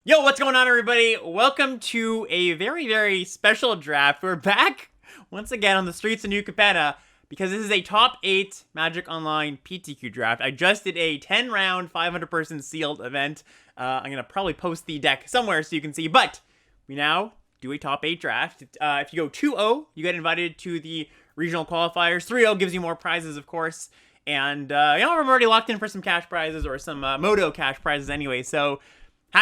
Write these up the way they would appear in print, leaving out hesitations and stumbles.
Yo, what's going on, everybody? Welcome to a very special draft. We're back once again on the streets of New Capenna because this is a top 8 Magic Online PTQ draft. I just did a 10-round, 500-person sealed event. I'm going to probably post the deck somewhere so you can see, but we now do a top 8 draft. If you go 2-0, you get invited to the regional qualifiers. 3-0 gives you more prizes, of course. And, I'm already locked in for some cash prizes or some Moto cash prizes anyway, so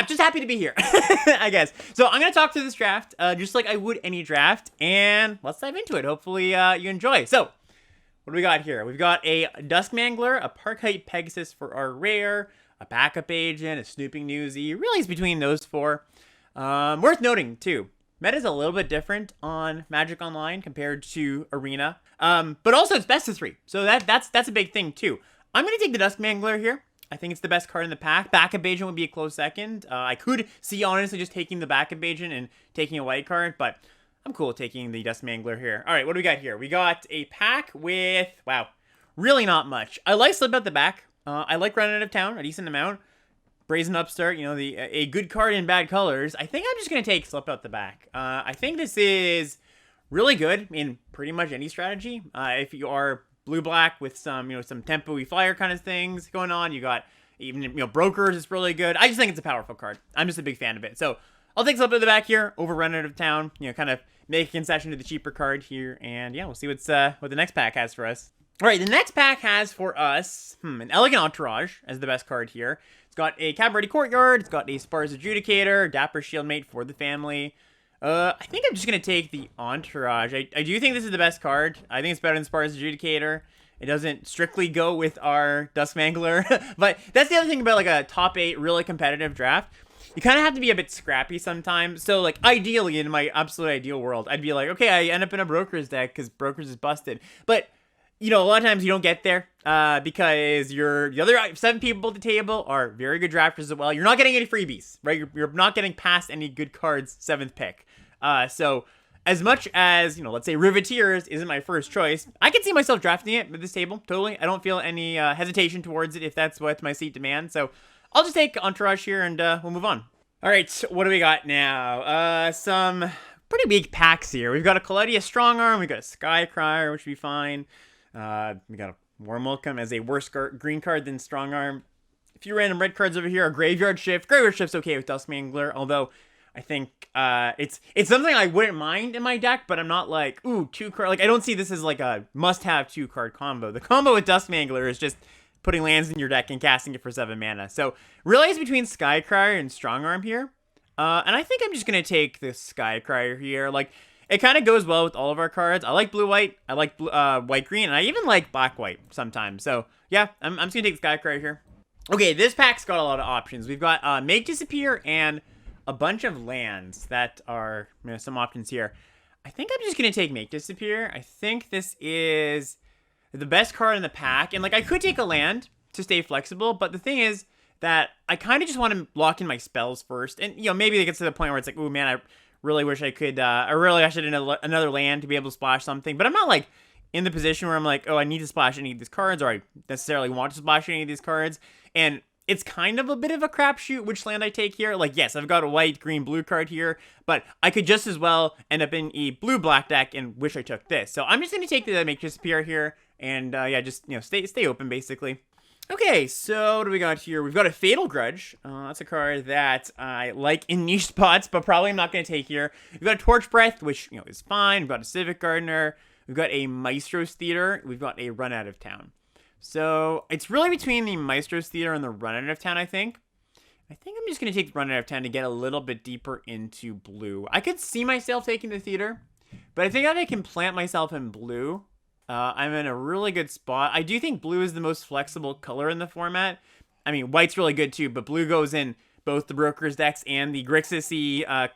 just happy to be here, I guess. So I'm going to talk through this draft, just like I would any draft, and let's dive into it. Hopefully you enjoy. So, what do we got here? We've got a Duskmangler, a Parkite Pegasus for our rare, a backup agent, a Snooping Newsy. Really is between those four. Worth noting, too, meta's a little bit different on Magic Online compared to Arena, but also it's best of 3, so that's a big thing, too. I'm going to take the Duskmangler here. I think it's the best card in the pack. Backup Agent would be a close second. I could see, honestly, just taking the Backup Agent and taking a white card, but I'm cool with taking the Duskmangler here. All right, what do we got here? We got a pack with, wow, really not much. I like Slip Out the Back. I like Run Out of Town, a decent amount. Brazen Upstart, a good card in bad colors. I think I'm just going to take Slip Out the Back. I think this is really good in pretty much any strategy. If you are blue-black with some, some tempo-y flyer kind of things going on. You got even, brokers is really good. I just think it's a powerful card. I'm just a big fan of it. So I'll take Slip Out the Back here, over Run Out of Town, kind of make a concession to the cheaper card here. And yeah, we'll see what the next pack has for us. All right, the next pack has for us, an Elegant Entourage as the best card here. It's got a Cabaret Courtyard. It's got a Spar's Adjudicator, Dapper Shieldmate for the family. I think I'm just going to take the Entourage. I do think this is the best card. I think it's better than Spar's Adjudicator. It doesn't strictly go with our Duskmangler. But that's the other thing about, like, a top 8 really competitive draft. You kind of have to be a bit scrappy sometimes. So, like, ideally, in my absolute ideal world, I'd be like, okay, I end up in a Brokers deck because Brokers is busted. But, a lot of times you don't get there because the other 7 people at the table are very good drafters as well. You're not getting any freebies, right? You're not getting past any good cards 7th pick. So as much as, let's say Riveteers isn't my first choice, I can see myself drafting it with this table, totally. I don't feel any hesitation towards it if that's what my seat demands. So I'll just take Entourage here and we'll move on. All right, so what do we got now? Some pretty big packs here. We've got a Caledia Strongarm, we've got a Skycrier, which would be fine. We got a Warm Welcome as a worse green card than Strongarm. A few random red cards over here. A Graveyard Shift. Graveyard Shift's okay with Duskmangler, although I think it's something I wouldn't mind in my deck, but I'm not like, ooh, 2 card. Like, I don't see this as like a must-have 2-card combo. The combo with Duskmangler is just putting lands in your deck and casting it for 7 mana. So really it's between Skycrier and Strongarm here. And I think I'm just going to take the Skycrier here. Like, it kind of goes well with all of our cards. I like blue-white, I like white-green, and I even like black-white sometimes. So, yeah, I'm just going to take the Skycrier here. Okay, this pack's got a lot of options. We've got Make Disappear and a bunch of lands that are, some options here. I think I'm just going to take Make Disappear. I think this is the best card in the pack. And, like, I could take a land to stay flexible, but the thing is that I kind of just want to lock in my spells first. And, maybe it gets to the point where it's like, ooh, man, I really wish I could, I should have another land to be able to splash something. But I'm not, like, in the position where I'm like, oh, I need to splash any of these cards, or I necessarily want to splash any of these cards. And it's kind of a bit of a crapshoot which land I take here. Like, yes, I've got a white, green, blue card here, but I could just as well end up in a blue-black deck and wish I took this. So I'm just going to take the Make Disappear here, and, yeah, just, stay open, basically. Okay, so what do we got here? We've got a Fatal Grudge. That's a card that I like in niche spots, but probably I'm not going to take here. We've got a Torch Breath, which, is fine. We've got a Civic Gardener. We've got a Maestro's Theater. We've got a Run Out of Town. So it's really between the Maestro's Theater and the Run Out of Town, I think. I think I'm just going to take the Run Out of Town to get a little bit deeper into blue. I could see myself taking the Theater, but I think that I can plant myself in blue. I'm in a really good spot. I do think blue is the most flexible color in the format. I mean, white's really good too, but blue goes in both the Brokers decks and the Grixis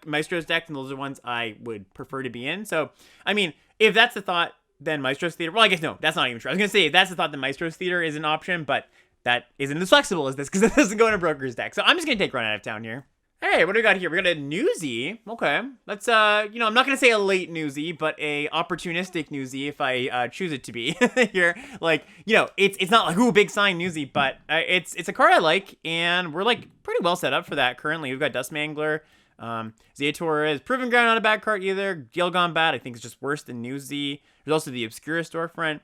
Maestro's deck, and those are ones I would prefer to be in. So, I mean, if that's the thought, then Maestro's Theater. Well, I guess no, that's not even true. I was going to say, if that's the thought, then Maestro's Theater is an option, but that isn't as flexible as this because it doesn't go in a Brokers deck. So I'm just going to take Run Out of Town here. Hey, what do we got here? We got a newsie. Okay. That's, I'm not going to say a late newsie, but a opportunistic newsie if I choose it to be here. Like, it's not like, ooh, big sign newsie, but it's a card I like, and we're, like, pretty well set up for that currently. We've got Dustmangler. Zeator is Proven Ground, not a bad card either. Gale Gone Bad, I think, is just worse than newsie. There's also the Obscura Storefront.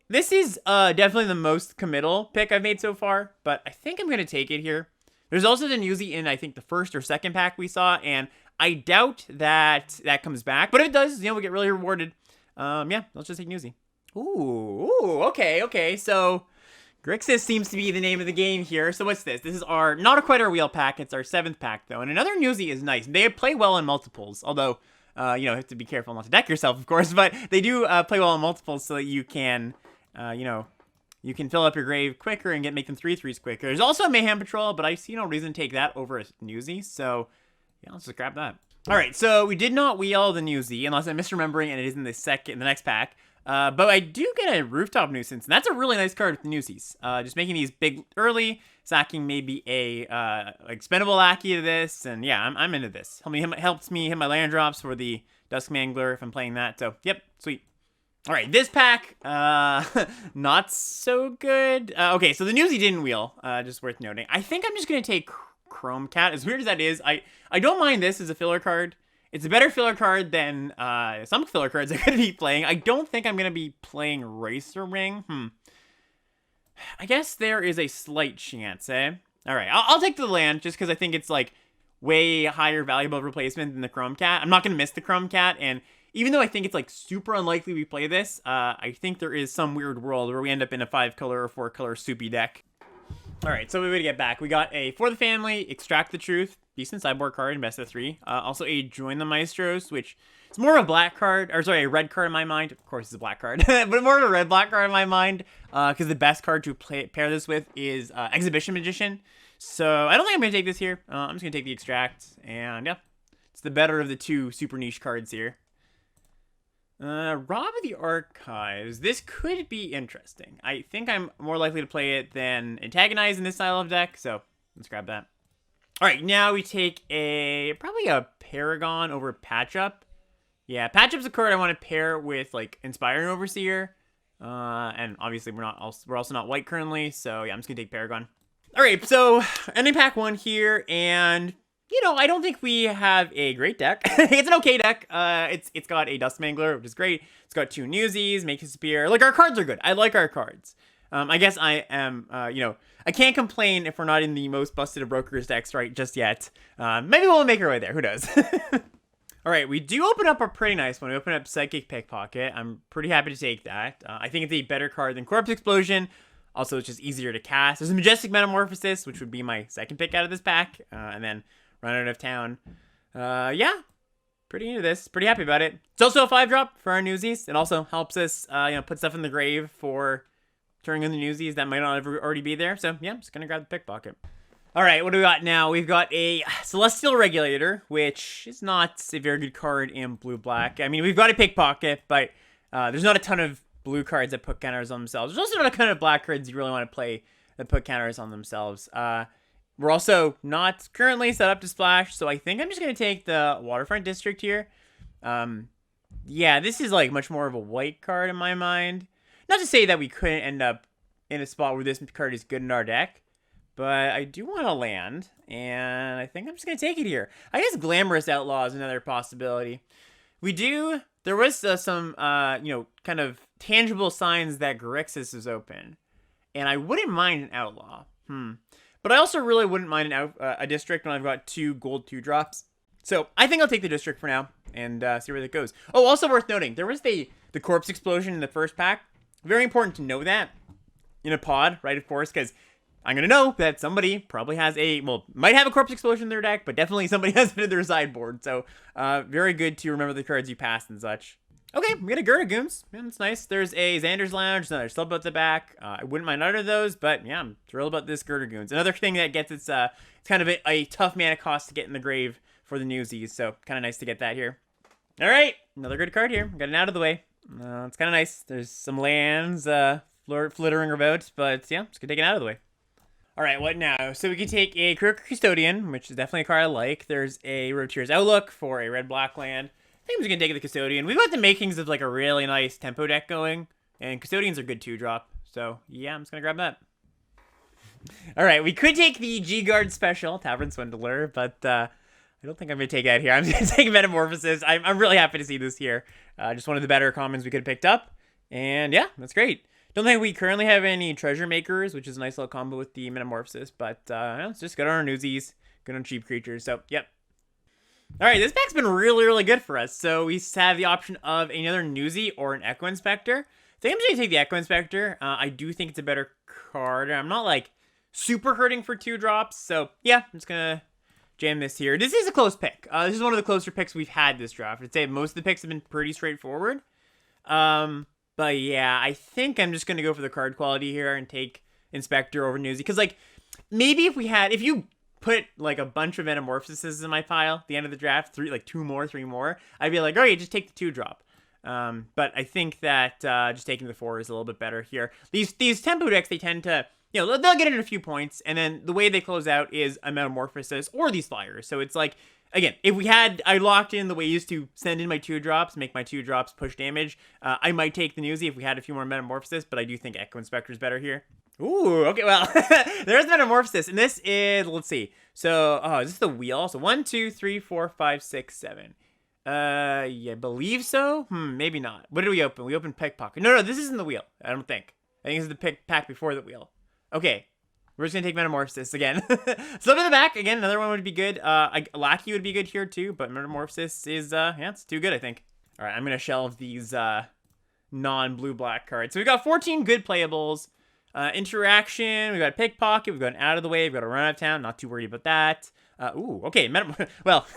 This is definitely the most committal pick I've made so far, but I think I'm going to take it here. There's also the newsie in, I think, the first or second pack we saw, and I doubt that comes back. But if it does, we get really rewarded. Yeah, let's just take newsie. Ooh, okay. So, Grixis seems to be the name of the game here. So what's this? This is not quite our wheel pack. It's our 7th pack, though. And another newsie is nice. They play well in multiples, although, you have to be careful not to deck yourself, of course. But they do play well in multiples so that you can, you can fill up your grave quicker and make them 3/3s quicker. There's also a Mayhem Patrol, but I see no reason to take that over a newsie, so yeah, let's just grab that. All right, so we did not wheel the newsie, unless I'm misremembering, and it is in the next pack. But I do get a Rooftop Nuisance, and that's a really nice card with the newsies. Just making these big early, sacking maybe a expendable lackey to this, and yeah, I'm into this. Helps me hit my land drops for the Duskmangler if I'm playing that. So yep, sweet. All right, this pack, not so good. Okay, so the newsie didn't wheel, just worth noting. I think I'm just going to take Chrome Cat. As weird as that is, I don't mind this as a filler card. It's a better filler card than some filler cards I could be playing. I don't think I'm going to be playing Racer Ring. I guess there is a slight chance, eh? All right, I'll take the land just because I think it's, like, way higher valuable replacement than the Chrome Cat. I'm not going to miss the Chrome Cat, and even though I think it's, like, super unlikely we play this, I think there is some weird world where we end up in a 5-color or 4-color soupy deck. Alright, so we would get back. We got a For the Family, Extract the Truth, decent sideboard card in best of 3. Also a Join the Maestros, which is more of a black card, or sorry, a red card in my mind. Of course, it's a black card, but more of a red-black card in my mind, because the best card to pair this with is Exhibition Magician. So I don't think I'm going to take this here. I'm just going to take the Extract, and yeah, it's the better of the two super niche cards here. Rob of the Archives. This could be interesting. I think I'm more likely to play it than Antagonize in this style of deck, so let's grab that. Alright, now we take probably a Paragon over Patch Up. Yeah, Patch Up's a card I want to pair with, like, Inspiring Overseer. And obviously we're also not white currently, so yeah, I'm just gonna take Paragon. Alright, so ending pack 1 here, and I don't think we have a great deck. It's an okay deck. It's got a Dustmangler, which is great. It's got 2 newsies, Make Disappear. Like, our cards are good. I like our cards. I guess I am, I can't complain if we're not in the most busted of Brokers decks right just yet. Maybe we'll make our way there. Who knows? All right, we do open up a pretty nice one. We open up Psychic Pickpocket. I'm pretty happy to take that. I think it's a better card than Corpse Explosion. Also, it's just easier to cast. There's a Majestic Metamorphosis, which would be my second pick out of this pack. And then Run Out of Town. Yeah, pretty into this. Pretty happy about it. It's also a 5-drop for our newsies. It also helps us, put stuff in the grave for turning in the newsies that might not ever already be there. So, yeah, I'm just going to grab the Pickpocket. All right, what do we got now? We've got a Celestial Regulator, which is not a very good card in blue-black. I mean, we've got a Pickpocket, but there's not a ton of blue cards that put counters on themselves. There's also not a ton of black cards you really want to play that put counters on themselves. We're also not currently set up to splash, so I think I'm just going to take the Waterfront District here. Yeah, this is like much more of a white card in my mind. Not to say that we couldn't end up in a spot where this card is good in our deck, but I do want to land, and I think I'm just going to take it here. I guess Glamorous Outlaw is another possibility. There was some, kind of tangible signs that Grixis is open, and I wouldn't mind an Outlaw. But I also really wouldn't mind a District when I've got 2 gold 2-drops. So I think I'll take the District for now and see where that goes. Oh, also worth noting, there was the Corpse Explosion in the first pack. Very important to know that in a pod, right, of course, because I'm going to know that somebody probably has might have a Corpse Explosion in their deck, but definitely somebody has it in their sideboard. So very good to remember the cards you passed and such. Okay, we got a Gerda-Goons. Yeah, that's nice. There's a Xander's Lounge, another Slub at the back. I wouldn't mind either of those, but yeah, I'm thrilled about this Gerda-Goons. Another thing that gets it's kind of a tough mana cost to get in the grave for the newsies, so kind of nice to get that here. All right, another good card here. Got it out of the way. It's kind of nice. There's some lands flittering about, but yeah, just gonna take it out of the way. All right, what now? So we can take a Crooked Custodian, which is definitely a card I like. There's a Roteer's Outlook for a red-black land. I think I'm just going to take the Custodian. We've got the makings of like a really nice tempo deck going, and Custodians are good 2-drop. So yeah, I'm just going to grab that. All right, we could take the G-Guard special, Tavern Swindler, but I don't think I'm going to take that here. I'm going to take Metamorphosis. I'm really happy to see this here. Just one of the better commons we could have picked up. And yeah, that's great. Don't think we currently have any Treasure Makers, which is a nice little combo with the Metamorphosis, but let's just good on our newsies, good on cheap creatures, so yep. Alright, this pack's been really, really good for us. So we have the option of another newsie or an Echo Inspector. I think I'm just going to take the Echo Inspector. I do think it's a better card. I'm not like super hurting for 2-drops, so yeah, I'm just going to jam this here. This is a close pick. This is one of the closer picks we've had this draft. I'd say most of the picks have been pretty straightforward. But yeah, I think I'm just going to go for the card quality here and take Inspector over Newsy. Because, like, maybe if you put, like, a bunch of Metamorphoses in my pile at the end of the draft, 2 more, 3 more, I'd be like, all right, just take the 2-drop. But I think that just taking the 4 is a little bit better here. These tempo decks, they tend to, they'll get in a few points, and then the way they close out is a Metamorphosis or these flyers. So it's like, again, if I locked in the ways to send in my 2-drops, make my 2-drops push damage, I might take the newsie if we had a few more Metamorphosis, but I do think Echo Inspector is better here. Ooh, okay, well, there's Metamorphosis, and this is, let's see. So, is this the wheel? So 1, 2, 3, 4, 5, 6, 7. Yeah, I believe so. Maybe not. What did we open? We opened Pickpocket. No, this isn't the wheel. I don't think. I think this is the pack before the wheel. Okay. We're just going to take Metamorphosis again. Slip in the back. Again, another one would be good. Lackey would be good here too, but Metamorphosis is, it's too good, I think. All right, I'm going to shelve these non-blue-black cards. So we've got 14 good playables. Interaction, we've got Pickpocket, we've got an Out of the Way, we've got a Run Out of Town. Not too worried about that. Okay. Well,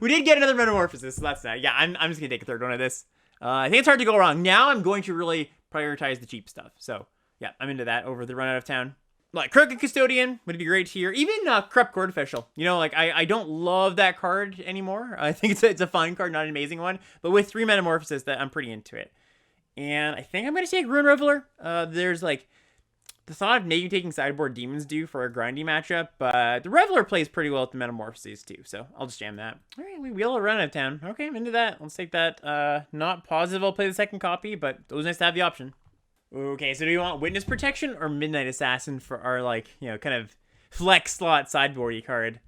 we did get another Metamorphosis, so that's that. Yeah, I'm just going to take a third one of this. I think it's hard to go wrong. Now I'm going to really prioritize the cheap stuff. So, yeah, I'm into that over the Run Out of Town. Like, Crooked Custodian would be great here. Even Corrupt Court Official. I don't love that card anymore. I think it's a fine card, not an amazing one. But with 3 Metamorphoses, I'm pretty into it. And I think I'm going to take Ruin Reveler. There's, the thought of maybe taking Sideboard Demon's Due for a grindy matchup. But the Reveler plays pretty well with the Metamorphoses, too. So I'll just jam that. All right, we wheel a Run Out of Town. Okay, I'm into that. Let's take that. Not positive I'll play the second copy, but it was nice to have the option. Okay, so do you want Witness Protection or Midnight Assassin for our, kind of flex slot sideboardy card?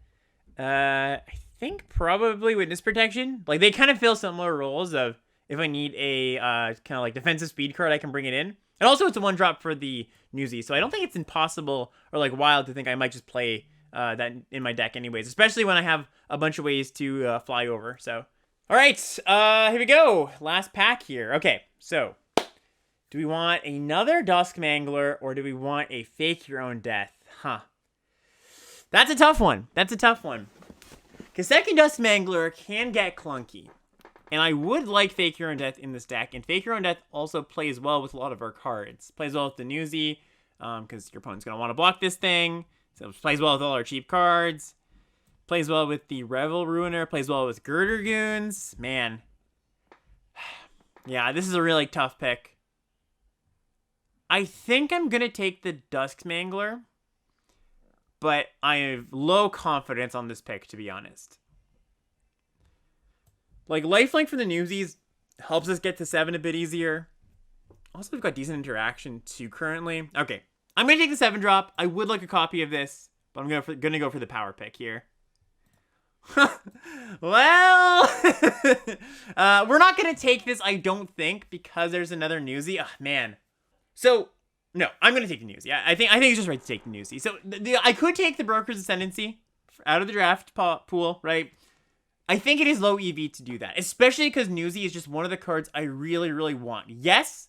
I think probably Witness Protection. They kind of fill similar roles of if I need a kind of defensive speed card, I can bring it in. And also it's a 1-drop for the newsie, so I don't think it's impossible or wild to think I might just play that in my deck anyways, especially when I have a bunch of ways to fly over. So, all right, here we go. Last pack here. Okay, so do we want another Dusk Mangler, or do we want a Fake Your Own Death? That's a tough one. Because second Dusk Mangler can get clunky. And I would like Fake Your Own Death in this deck. And Fake Your Own Death also plays well with a lot of our cards. Plays well with the newsie, because your opponent's going to want to block this thing. So it plays well with all our cheap cards. Plays well with the Revel Ruiner. Plays well with Girder Goons. Man. Yeah, this is a really tough pick. I think I'm going to take the Dusk Mangler, but I have low confidence on this pick, to be honest. Lifelink for the newsies helps us get to 7 a bit easier. Also, we've got decent interaction, too, currently. Okay, I'm going to take the 7-drop. I would like a copy of this, but I'm going to go for the power pick here. Well, we're not going to take this, I don't think, because there's another newsie. Oh, man. So, no, I'm going to take the newsie. I think it's just right to take the newsie. So, I could take the Broker's Ascendancy out of the draft pool, right? I think it is low EV to do that, especially because newsie is just one of the cards I really, really want. Yes,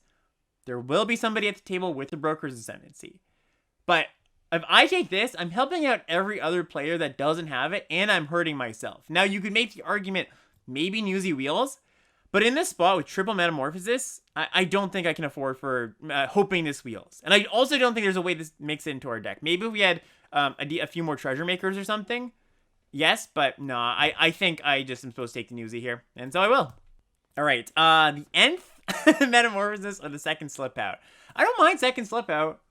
there will be somebody at the table with the Broker's Ascendancy. But if I take this, I'm helping out every other player that doesn't have it, and I'm hurting myself. Now, you could make the argument, maybe newsie wheels, but in this spot with triple Metamorphosis, I don't think I can afford for hoping this wheels. And I also don't think there's a way this makes it into our deck. Maybe if we had a few more Treasure Makers or something. Yes, but no, I think I just am supposed to take the newsie here. And so I will. All right, the nth Metamorphosis or the second Slip Out. I don't mind second Slip Out.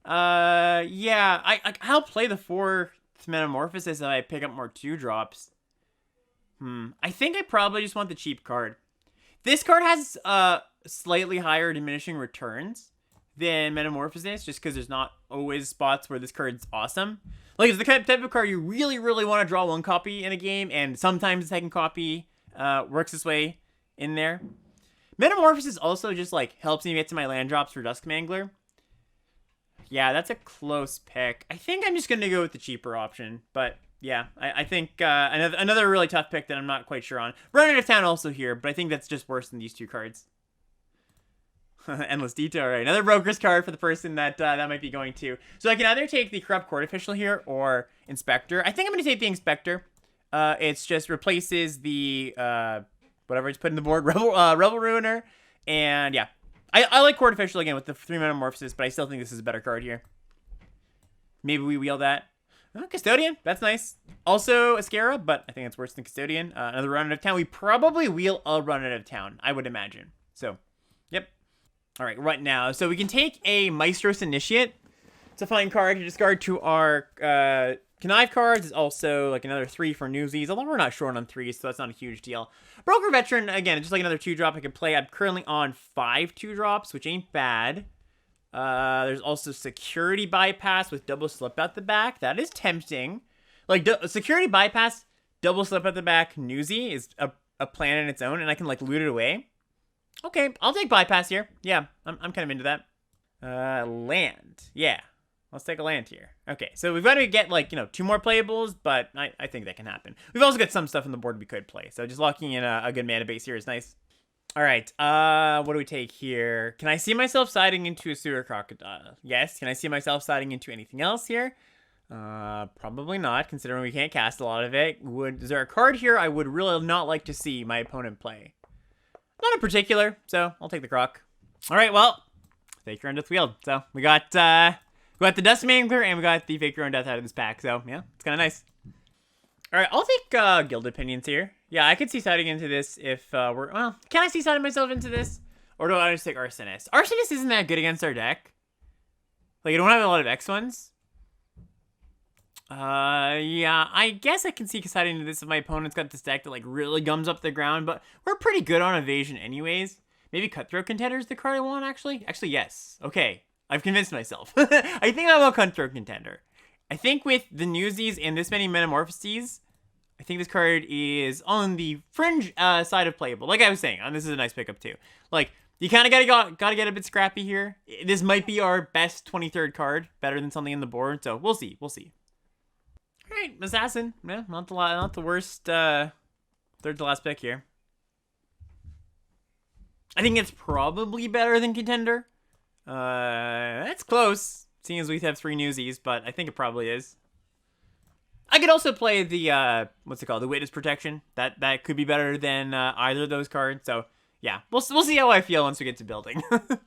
Yeah, I'll play the 4th Metamorphosis if I pick up more 2-drops. I think I probably just want the cheap card. This card has slightly higher diminishing returns than Metamorphosis, just because there's not always spots where this card's awesome. Like, it's the type of card you really, really want to draw 1 copy in a game, and sometimes the 2nd copy works this way in there. Metamorphosis also just, like, helps me get to my land drops for Duskmangler. Yeah, that's a close pick. I think I'm just going to go with the cheaper option, but yeah, I think another really tough pick that I'm not quite sure on. Run Out of Town also here, but I think that's just worse than these 2 cards. Endless Detour, right? Another Broker's card for the person that might be going to. So I can either take the Corrupt Court Official here or Inspector. I think I'm going to take the Inspector. It's just replaces the whatever it's put in the board, Rebel Ruiner, and yeah. I like Court Official again with the 3 Metamorphosis, but I still think this is a better card here. Maybe we wheel that. Custodian, that's nice. Also Ascara, but I think it's worse than Custodian. Another Run Out of Town. We probably wheel a Run Out of Town, I would imagine. So, yep. All right, right now. So we can take a Maestros Initiate. It's a fine card to discard to our Connive cards. It's also like another 3 for Newsies, although we're not short on 3, so that's not a huge deal. Broker Veteran, again, just like another 2-drop I can play. I'm currently on 5 2-drops, which ain't bad. There's also Security Bypass with double slip out the back. That is tempting. Like, Security Bypass, double slip out the back, Newsy is a plan in its own, and I can, like, loot it away. Okay, I'll take Bypass here. Yeah, I'm kind of into that. Land. Yeah, let's take a land here. Okay, so we've got to get, like, 2 more playables, but I think that can happen. We've also got some stuff on the board we could play, so just locking in a good mana base here is nice. All right, what do we take here? Can I see myself siding into a Sewer Crocodile? Yes. Can I see myself siding into anything else here? Probably not, considering we can't cast a lot of it. Is there a card here I would really not like to see my opponent play? Not in particular, so I'll take the Croc. All right, well, Fake Your Own Death wheeled. So we got the Duskmangler and we got the Fake Your Own Death out of this pack. So yeah, it's kind of nice. All right, I'll take Guild Opinions here. Yeah, I could see siding into this if well, can I see siding myself into this? Or do I just take Arsonist? Arsonist isn't that good against our deck. Like, I don't have a lot of X ones. Yeah, I guess I can see siding into this if my opponent's got this deck that, like, really gums up the ground, but we're pretty good on evasion anyways. Maybe Cutthroat Contender is the card I want, actually? Actually, yes. Okay, I've convinced myself. I think I want Cutthroat Contender. I think with the Newsies and this many Metamorphoses, I think this card is on the fringe side of playable. Like I was saying, this is a nice pickup too. Like, you kind of gotta get a bit scrappy here. This might be our best 23rd card, better than something in the board. So we'll see. We'll see. All right, Assassin. Yeah, not the worst. Third to last pick here. I think it's probably better than Contender. That's close, seeing as we have 3 Newsies, but I think it probably is. I could also play the, what's it called? The Witness Protection. That could be better than either of those cards. So, yeah. We'll see how I feel once we get to building. All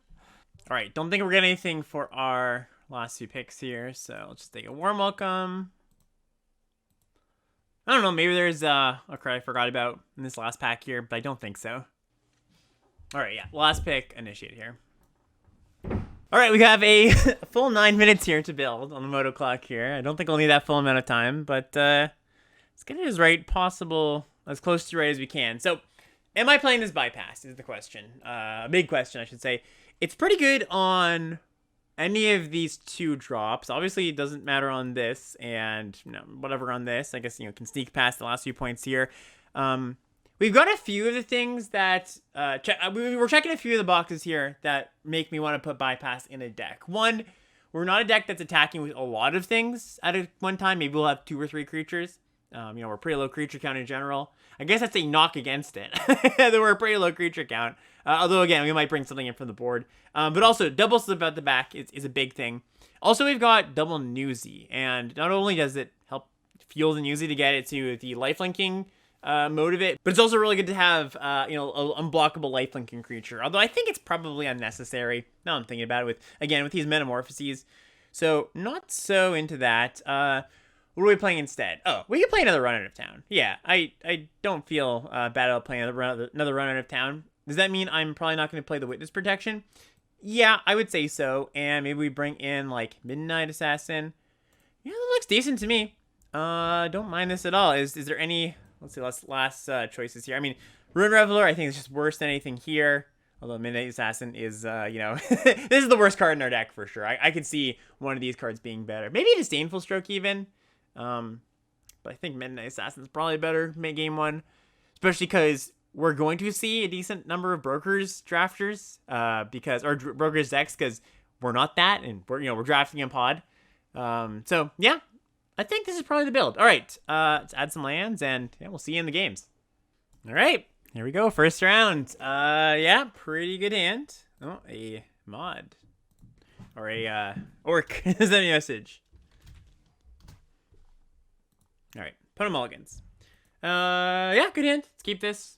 right. Don't think we're getting anything for our last few picks here. So, let's just take a Warm Welcome. I don't know. Maybe there's a card I forgot about in this last pack here, but I don't think so. All right. Yeah. Last pick. Initiate here. All right, we have a full 9 minutes here to build on the Moto clock here. I don't think we'll need that full amount of time, but let's get it as right possible, as close to right as we can. So, am I playing this Bypass is the question. A big question, I should say. It's pretty good on any of these 2 drops. Obviously, it doesn't matter on this, and whatever on this. I guess, can sneak past the last few points here. We've got a few of the things that, we're checking a few of the boxes here that make me want to put Bypass in a deck. One, we're not a deck that's attacking with a lot of things at one time. Maybe we'll have 2 or 3 creatures. We're pretty low creature count in general. I guess that's a knock against it, that we're a pretty low creature count. Although, again, we might bring something in from the board. But also, double slip out the back is a big thing. Also, we've got double Newsy, and not only does it help fuel the Newsy to get it to the lifelinking mode of it, but it's also really good to have an unblockable lifelinking creature, although I think it's probably unnecessary now I'm thinking about it with these Metamorphoses. So not so into that. What are we playing instead? Oh, we can play another Run Out of Town. Yeah, I don't feel bad about playing another Run Out of Town. Does that mean I'm probably not going to play the Witness Protection? Yeah, I would say so. And maybe we bring in like Midnight Assassin. Yeah, that looks decent to me. Don't mind this at all. Is there any? Let's see. Last choices here. I mean, Rune Reveler. I think is just worse than anything here. Although Midnight Assassin is, this is the worst card in our deck for sure. I could see one of these cards being better. Maybe Disdainful Stroke even. But I think Midnight Assassin is probably better game one, especially because we're going to see a decent number of brokers drafters, brokers decks because we're not that, and we're drafting in pod. So yeah, I think this is probably the build. All right, let's add some lands, and yeah, we'll see you in the games. All right, here we go. First round. Yeah, pretty good hand. Oh, a mod or a orc is that a message? All right, put him mulligans. Yeah, good hand. Let's keep this.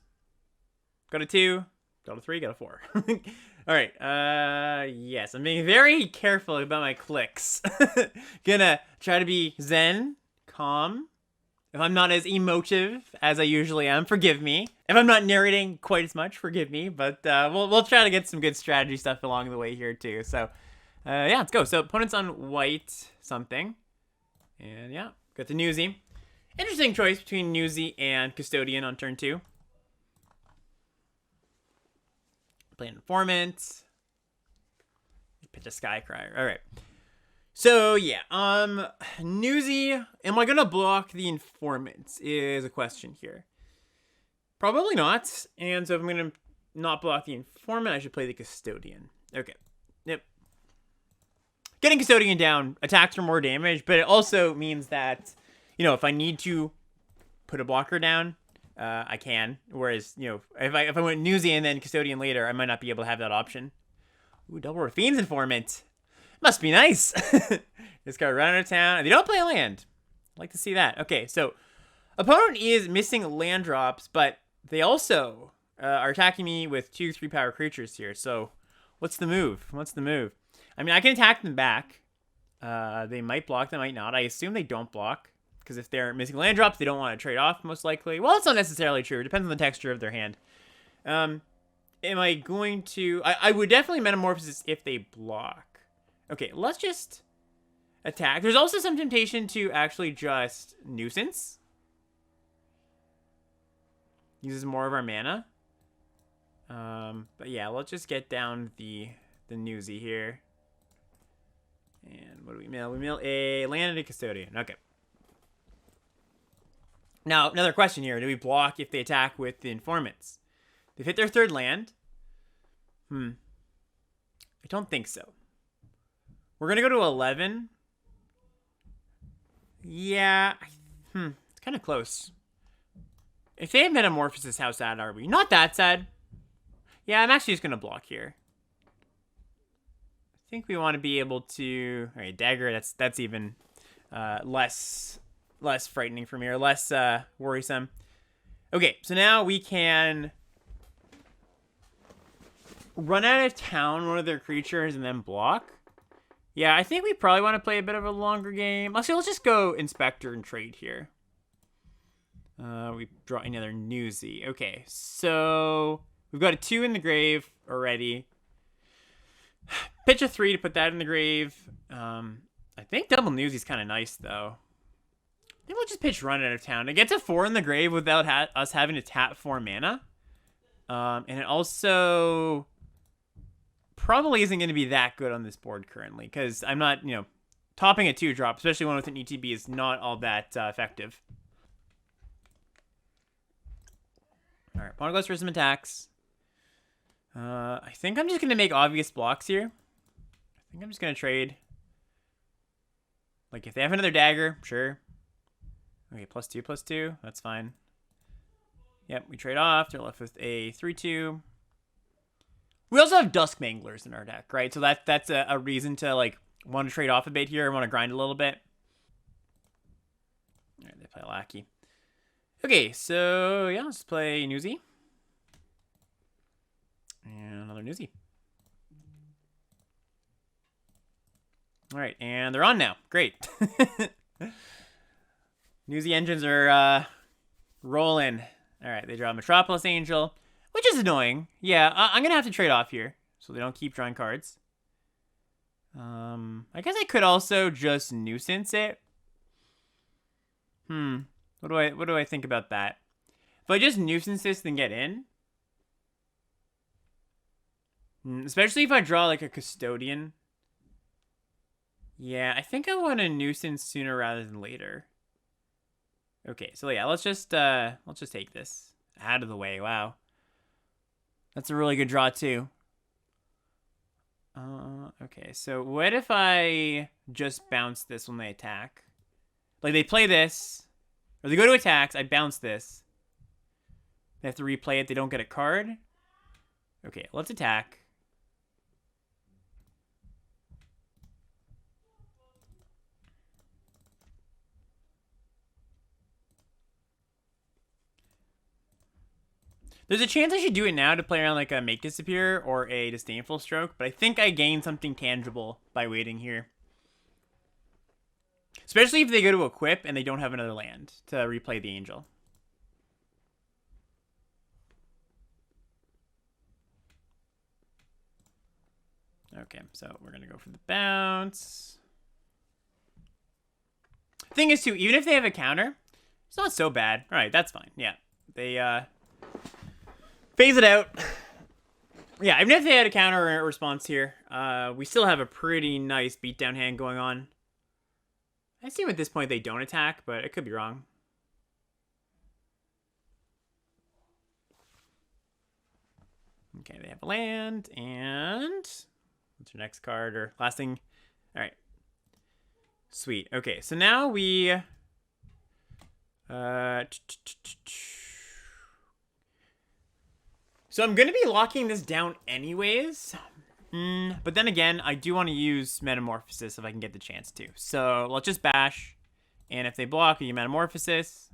Go to 2, go to 3, go to 4. All right. Yes, I'm being very careful about my clicks. Gonna try to be zen, calm. If I'm not as emotive as I usually am, forgive me. If I'm not narrating quite as much, forgive me. But we'll try to get some good strategy stuff along the way here too. So, yeah, let's go. So opponent's on white something, and yeah, got the Newsy. Interesting choice between Newsy and Custodian on turn 2. Play Informant. Pitch a Skycrier. All right. So yeah, Newsy. Am I gonna block the Informant? Is a question here. Probably not. And so if I'm gonna not block the Informant, I should play the Custodian. Okay. Yep. Getting Custodian down attacks for more damage, but it also means that, if I need to put a blocker down, I can. Whereas, if I went Newsy and then Custodian later, I might not be able to have that option. Ooh, double Fiend's Informant. Must be nice. This guy run out of town. They don't play a land. I'd like to see that. Okay, so opponent is missing land drops, but they also are attacking me with 2 3-power creatures here. So what's the move? I mean, I can attack them back. They might block, they might not. I assume they don't block, because if they're missing land drops, they don't want to trade off, most likely. Well, it's not necessarily true. It depends on the texture of their hand. Am I going to... I would definitely Metamorphosis if they block. Okay, let's just attack. There's also some temptation to actually just Nuisance. Uses more of our mana. But yeah, let's just get down the Newsy here. And what do we mill? We mill a land and a Custodian. Okay. Now, another question here. Do we block if they attack with the Informants? They've hit their 3rd land. I don't think so. We're going to go to 11. Yeah. It's kind of close. If they have Metamorphosis, how sad are we? Not that sad. Yeah, I'm actually just going to block here. I think we want to be able to... All right, Dagger, that's even less frightening for me, or less worrisome. Okay, so now we can run out of town one of their creatures and then block. Yeah, I think we probably want to play a bit of a longer game. Let's just go Inspector and trade here. We draw another Newsy. Okay, so we've got a 2 in the grave already. Pitch a 3 to put that in the grave. I think double Newsy's kind of nice, though. I think we'll just pitch Run Out of Town. It gets a 4 in the grave without us having to tap 4 mana. And it also probably isn't going to be that good on this board currently, because I'm not, topping a 2-drop, especially one with an ETB, is not all that effective. All right, opponent goes for some attacks. I think I'm just going to make obvious blocks here. I think I'm just going to trade. Like, if they have another dagger, sure. Okay, +2/+2. That's fine. Yep, we trade off. They're left with a 3/2. We also have Dusk Manglers in our deck, right? So that's a reason to, like, want to trade off a bit here. Want to grind a little bit. All right, they play Lackey. Okay, so, yeah, let's play Newsy. And another Newsy. All right, and they're on now. Great. Newsy engines are rolling. All right, they draw Metropolis Angel, which is annoying. Yeah, I'm going to have to trade off here. so they don't keep drawing cards. I guess I could also just nuisance it. What do I think about that? If I just nuisance this, then get in. Especially if I draw like a custodian. Yeah, I think I want to nuisance sooner rather than later. Okay, so yeah, let's just take this out of the way. Wow, that's a really good draw too. Okay, so what if I just bounce this when they attack? Like they play this, or they go to attacks. I bounce this. They have to replay it. They don't get a card. Okay, let's attack. There's a chance I should do it now to play around like a Make Disappear or a Disdainful Stroke, but I think I gain something tangible by waiting here. Especially if they go to equip and they don't have another land to replay the Angel. Okay, so we're going to go for the bounce. Thing is, too, even if they have a counter, it's not so bad. All right, that's fine. Yeah, they phase it out. Yeah, even if they had a counter response here, we still have a pretty nice beatdown hand going on. I assume at this point they don't attack, but it could be wrong. Okay, they have a land, and what's your next card or last thing? All right. Sweet. Okay, so now we so I'm going to be locking this down anyways. But then again, I do want to use Metamorphosis if I can get the chance to. So let's just bash. And if they block, you Metamorphosis.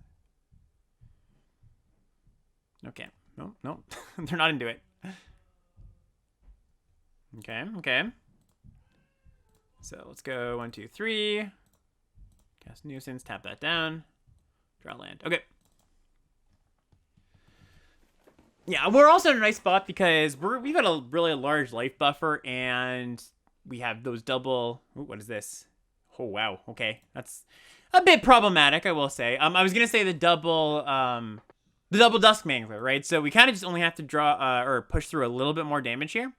Okay. No. They're not into it. Okay. So let's go 1, 2, 3. Cast Nuisance, tap that down. Draw land. Okay. Yeah, we're also in a nice spot because we've got a really large life buffer, and we have those double. Ooh, what is this? Oh wow. Okay, that's a bit problematic, I will say. I was gonna say the double Dusk Mangler, right? So we kind of just only have to draw or push through a little bit more damage here,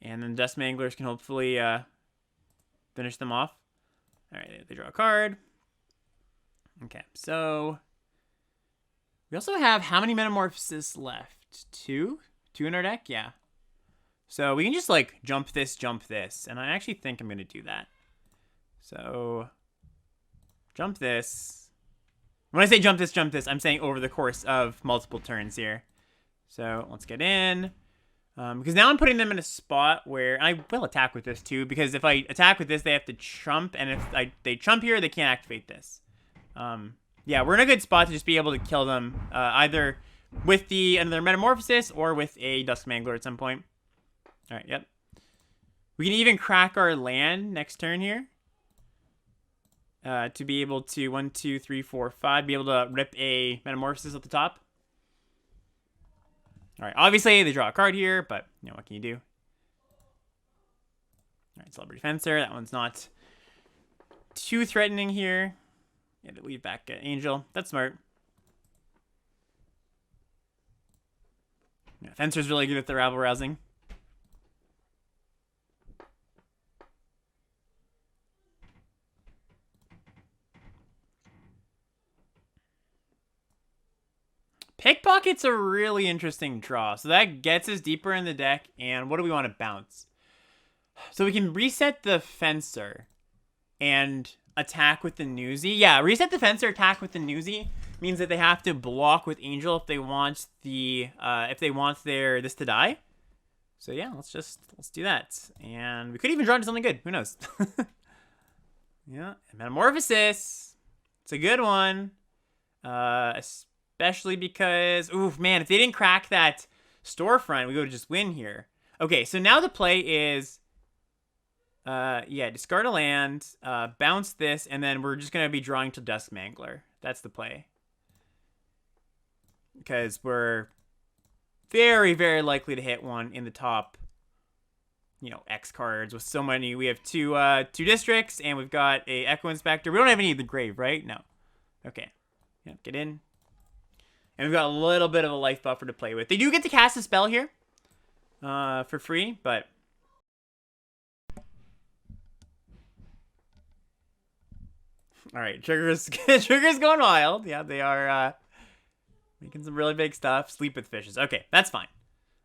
and then Dusk Manglers can hopefully finish them off. All right, they draw a card. Okay, so. We also have how many Metamorphoses left? 2? 2 in our deck? Yeah. So we can just like jump this. And I actually think I'm going to do that. So jump this. When I say jump this, I'm saying over the course of multiple turns here. So let's get in. Because now I'm putting them in a spot where I will attack with this too. Because if I attack with this, they have to chump. And if they chump here, they can't activate this. Yeah, we're in a good spot to just be able to kill them either with another Metamorphosis or with a Dusk Mangler at some point. All right, yep. We can even crack our land next turn here to be able to 1, 2, 3, 4, 5 be able to rip a Metamorphosis at the top. All right, obviously they draw a card here, but you know what can you do? All right, Celebrity Fencer. That one's not too threatening here. Yeah, they leave back Angel. That's smart. Yeah, Fencer's really good at the rabble rousing. Pickpocket's a really interesting draw. So that gets us deeper in the deck. And what do we want to bounce? So we can reset the Fencer and attack with the Newsy. Yeah, reset the Fencer, attack with the Newsy means that they have to block with Angel if they want this to die. So yeah, let's do that. And we could even draw into something good. Who knows? Yeah, Metamorphosis. It's a good one. Especially because, oof, man, if they didn't crack that storefront, we would just win here. Okay, so now the play is yeah, discard a land, bounce this, and then we're just going to be drawing to Dusk Mangler. That's the play. Because we're very, very likely to hit one in the top you know, X cards with so many. We have two districts, and we've got a Echo Inspector. We don't have any of the Grave, right? No. Okay. Yeah, get in. And we've got a little bit of a life buffer to play with. They do get to cast a spell here for free, but... All right, Trigger's going wild. Yeah, they are making some really big stuff. Sleep with fishes. Okay, that's fine.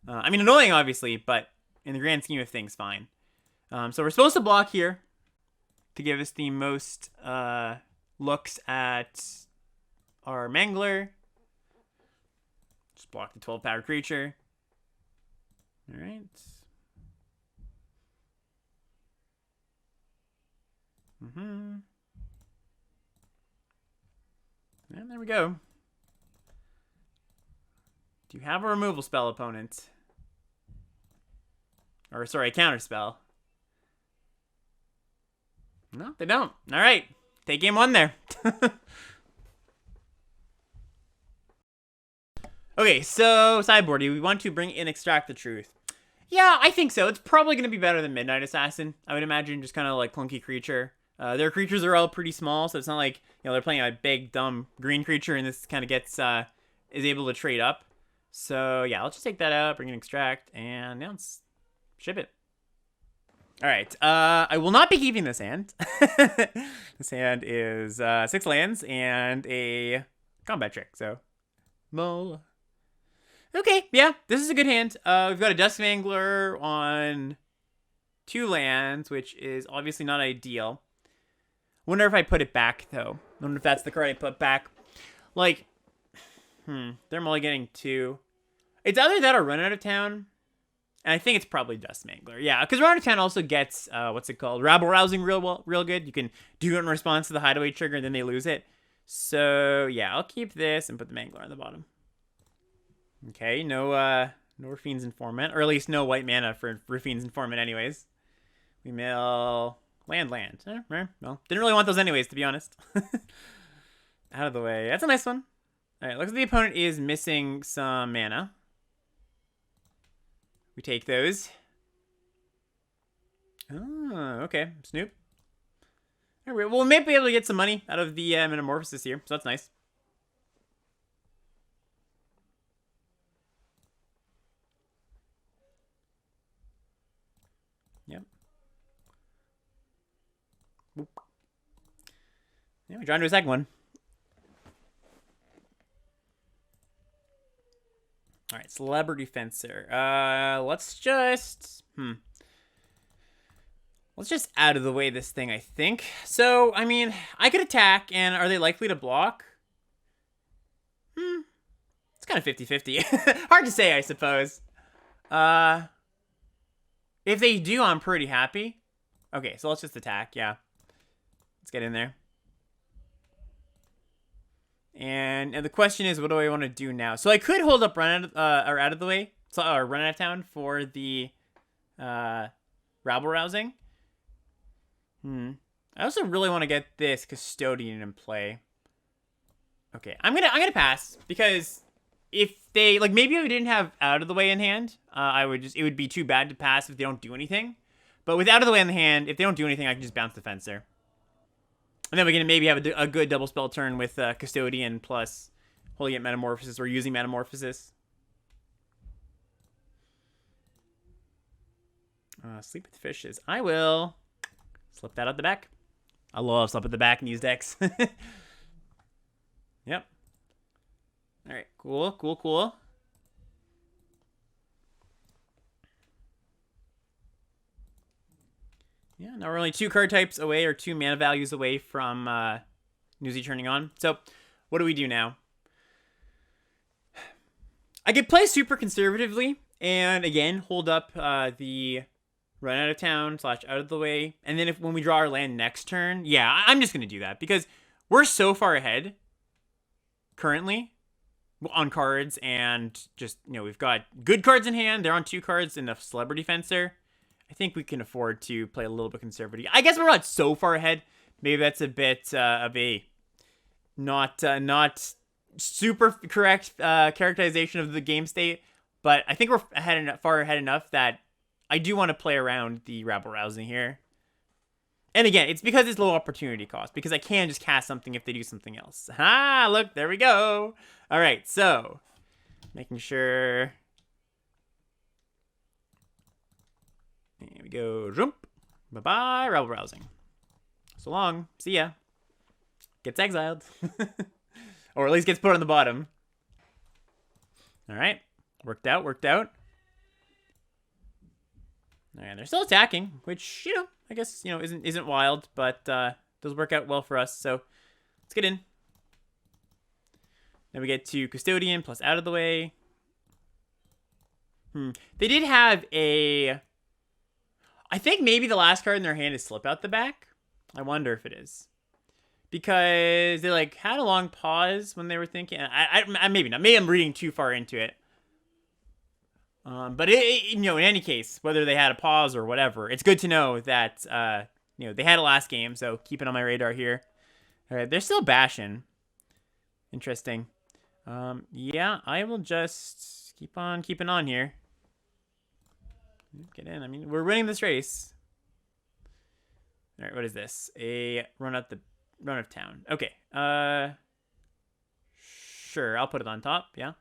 I mean, annoying, obviously, but in the grand scheme of things, fine. So we're supposed to block here to give us the most looks at our Mangler. Just block the 12-power creature. All right. And there we go. Do you have a removal spell, opponent? Or, sorry, a counter spell. No, they don't. All right. Take game one there. Okay, so sideboard, do we want to bring in Extract the Truth? Yeah, I think so. It's probably going to be better than Midnight Assassin. I would imagine just kind of like clunky creature. Their creatures are all pretty small, so it's not like, you know, they're playing a big, dumb green creature, and this kind of gets, is able to trade up. So, yeah, let's just take that out, bring in Extract, and yeah, let's ship it. All right, I will not be keeping this hand. This hand is 6 lands and a combat trick, so... Mull. Okay, yeah, this is a good hand. We've got a Dusk Mangler on 2 lands, which is obviously not ideal. Wonder if I put it back, though. Wonder if that's the card I put back. Like, they're only getting 2. It's either that or Run Out of Town. And I think it's probably Dusk Mangler. Yeah, because Run Out of Town also gets, what's it called? Rabble Rousing real good. You can do it in response to the Hideaway trigger, and then they lose it. So, yeah, I'll keep this and put the Mangler on the bottom. Okay, no Rafine's Informant. Or at least no white mana for Rafine's Informant anyways. We mill... Land. Well, didn't really want those anyways, to be honest. Out of the way. That's a nice one. Alright, looks like the opponent is missing some mana. We take those. Oh, okay. Snoop. Alright, well, we may be able to get some money out of the Metamorphosis here, so that's nice. Yep. Boop. Yeah, we're trying to do a second one. All right, Celebrity Fencer. Let's just... Let's just out of the way this thing, I think. So, I mean, I could attack, and are they likely to block? It's kind of 50-50. Hard to say, I suppose. If they do, I'm pretty happy. Okay, so let's just attack, yeah. Let's get in there. And the question is, what do I want to do now? So I could hold up Run Out of the Way, or Run Out of Town for the Rabble Rousing. I also really want to get this Custodian in play. Okay, I'm gonna pass, because if they, like, maybe if we didn't have Out of the Way in hand, it would be too bad to pass if they don't do anything. But with Out of the Way in the hand, if they don't do anything, I can just bounce the Fencer. And then we can maybe have a good double spell turn with Custodian plus holding it Metamorphosis or using Metamorphosis. Sleep with Fishes. I will slip that out the back. I love slip at the back in these decks. Yep. All right, cool. Yeah, now we're only 2 card types away, or 2 mana values away from Newsy turning on. So, what do we do now? I could play super conservatively, and again, hold up the Run Out of Town / Out of the Way, and then when we draw our land next turn, yeah, I'm just going to do that, because we're so far ahead currently on cards, and just, you know, we've got good cards in hand. They're on 2 cards in the Celebrity Fencer. I think we can afford to play a little bit conservative. I guess we're not so far ahead. Maybe that's a bit of a not super correct characterization of the game state. But I think we're far ahead enough that I do want to play around the rabble-rousing here. And again, it's because it's low opportunity cost, because I can just cast something if they do something else. Ah, look, there we go. All right, so making sure. There we go. Jump. Bye-bye, rabble-rousing. So long. See ya. Gets exiled. Or at least gets put on the bottom. All right. Worked out, worked out. All right, they're still attacking, which, you know, I guess, you know, isn't wild, but does work out well for us. So let's get in. Then we get to Custodian plus out of the way. They did have a... I think maybe the last card in their hand is Slip Out the Back. I wonder if it is. Because they, like, had a long pause when they were thinking. I maybe not. Maybe I'm reading too far into it. But, you know, in any case, whether they had a pause or whatever, it's good to know that, you know, they had a last game. So keep it on my radar here. All right, they're still bashing. Interesting. Yeah, I will just keep on keeping on here. Get in. I mean, we're winning this race. All right, what is this? A run of town. Okay. Sure, I'll put it on top. Yeah.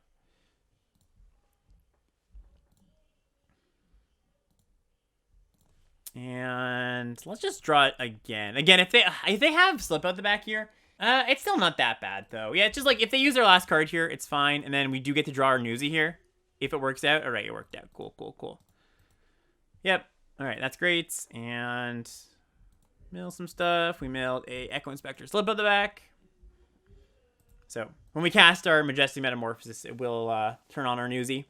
And let's just draw it again. Again, if they have Slip Out the Back here, it's still not that bad though. Yeah, it's just like if they use their last card here, it's fine. And then we do get to draw our newsy here if it works out. All right, it worked out. Cool, cool, cool. Yep. All right, that's great. And mill some stuff. We milled a Echo Inspector Slip Out the Back. So when we cast our Majestic Metamorphosis, it will turn on our newsy.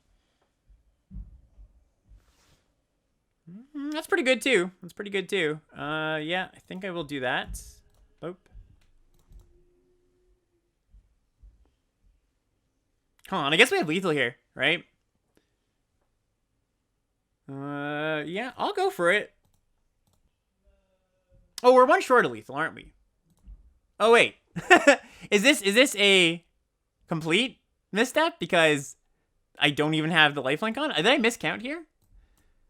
That's pretty good too. That's pretty good too. Yeah, I think I will do that. Boop. Come on, I guess we have lethal here, right? Yeah, I'll go for it. Oh, we're one short of lethal, aren't we? Oh wait, is this a complete misstep because I don't even have the lifelink on? Did I miscount here?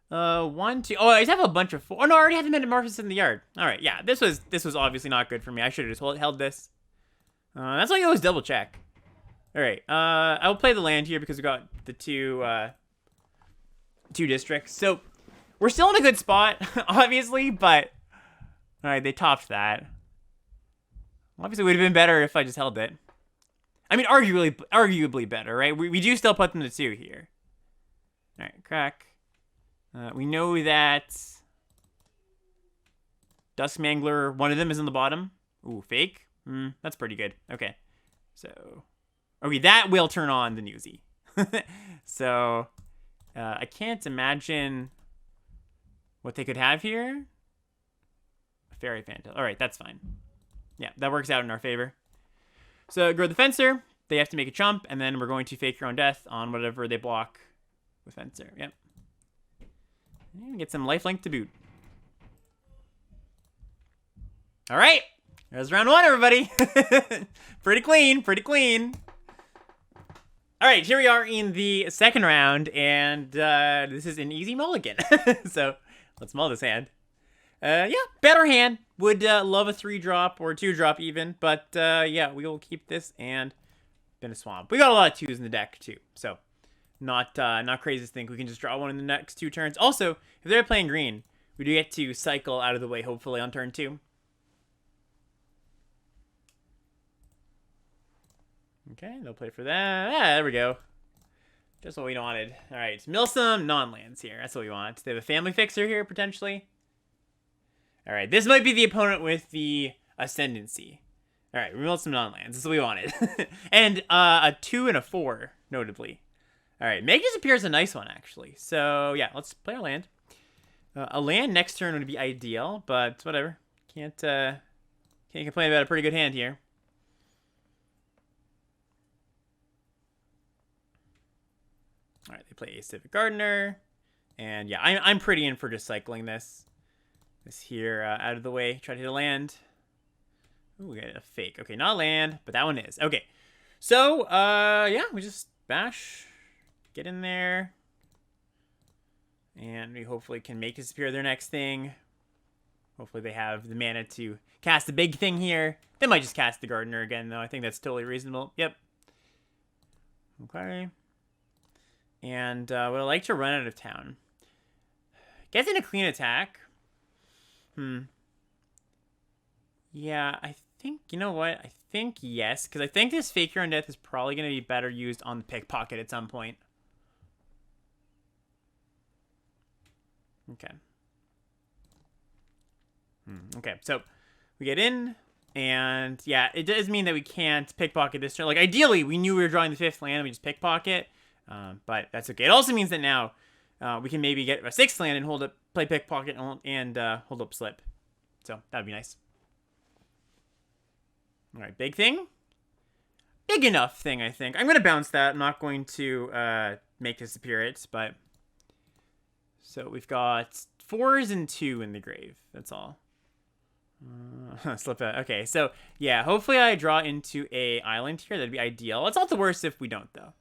1, 2. Oh, I just have a bunch of 4. Oh no, I already have the Metamorphosis in the yard. All right, yeah, this was obviously not good for me. I should have just held this. That's why you always double check. All right, I will play the land here because we got the two districts. So we're still in a good spot, obviously, but all right, they topped that. Obviously, it would have been better if I just held it. I mean, arguably better, right? We do still put them to 2 here. All right, crack. We know that Duskmangler, one of them is in the bottom. Ooh, fake. That's pretty good. Okay. So, okay, that will turn on the newsy. So, I can't imagine what they could have here. A Fairy Phantom. All right, that's fine. Yeah, that works out in our favor. So, grow the Fencer. They have to make a chump, and then we're going to fake your own death on whatever they block with Fencer. Yep. And get some lifelink to boot. All right. There's round 1, everybody. Pretty clean. Pretty clean. All right. Here we are in the second round. And this is an easy mulligan. So let's mull this hand. Yeah. Better hand. Would love a 3-drop or a 2-drop even. But yeah, we will keep this and then a swamp. We got a lot of 2s in the deck too. So not crazy to think we can just draw one in the next 2 turns. Also, if they're playing green, we do get to cycle out of the way, hopefully, on turn 2. Okay, they'll play for that. Ah, there we go. Just what we wanted. All right, mill some non-lands here. That's what we want. They have a family fixer here, potentially. All right, this might be the opponent with the ascendancy. All right, we milled some non-lands. This is what we wanted. And a 2 and a 4, notably. All right, Meg Disappear is a nice one, actually. So, yeah, let's play our land. A land next turn would be ideal, but whatever. Can't complain about a pretty good hand here. All right, they play a Civic Gardener. And, yeah, I'm pretty in for just cycling this. This here out of the way. Try to hit a land. Ooh, we got a fake. Okay, not a land, but that one is. Okay, so, yeah, we just bash... Get in there. And we hopefully can make disappear their next thing. Hopefully they have the mana to cast the big thing here. They might just cast the Gardener again, though. I think that's totally reasonable. Yep. Okay. And would I like to run out of town? Getting a clean attack. Yeah, I think, you know what? I think yes, because I think this Fakir on Death is probably going to be better used on the Pickpocket at some point. Okay. Okay, so we get in, and yeah, it does mean that we can't pickpocket this turn. Like, ideally, we knew we were drawing the 5th land, and we just pickpocket, but that's okay. It also means that now we can maybe get a 6th land and hold up, play pickpocket, and hold up slip. So that would be nice. All right, big thing. Big enough thing, I think. I'm going to bounce that. I'm not going to make disappear it, but... So we've got 4s and 2 in the grave. That's all. Slip out. Okay, so yeah, hopefully I draw into a island here. That'd be ideal. It's not the worst if we don't, though.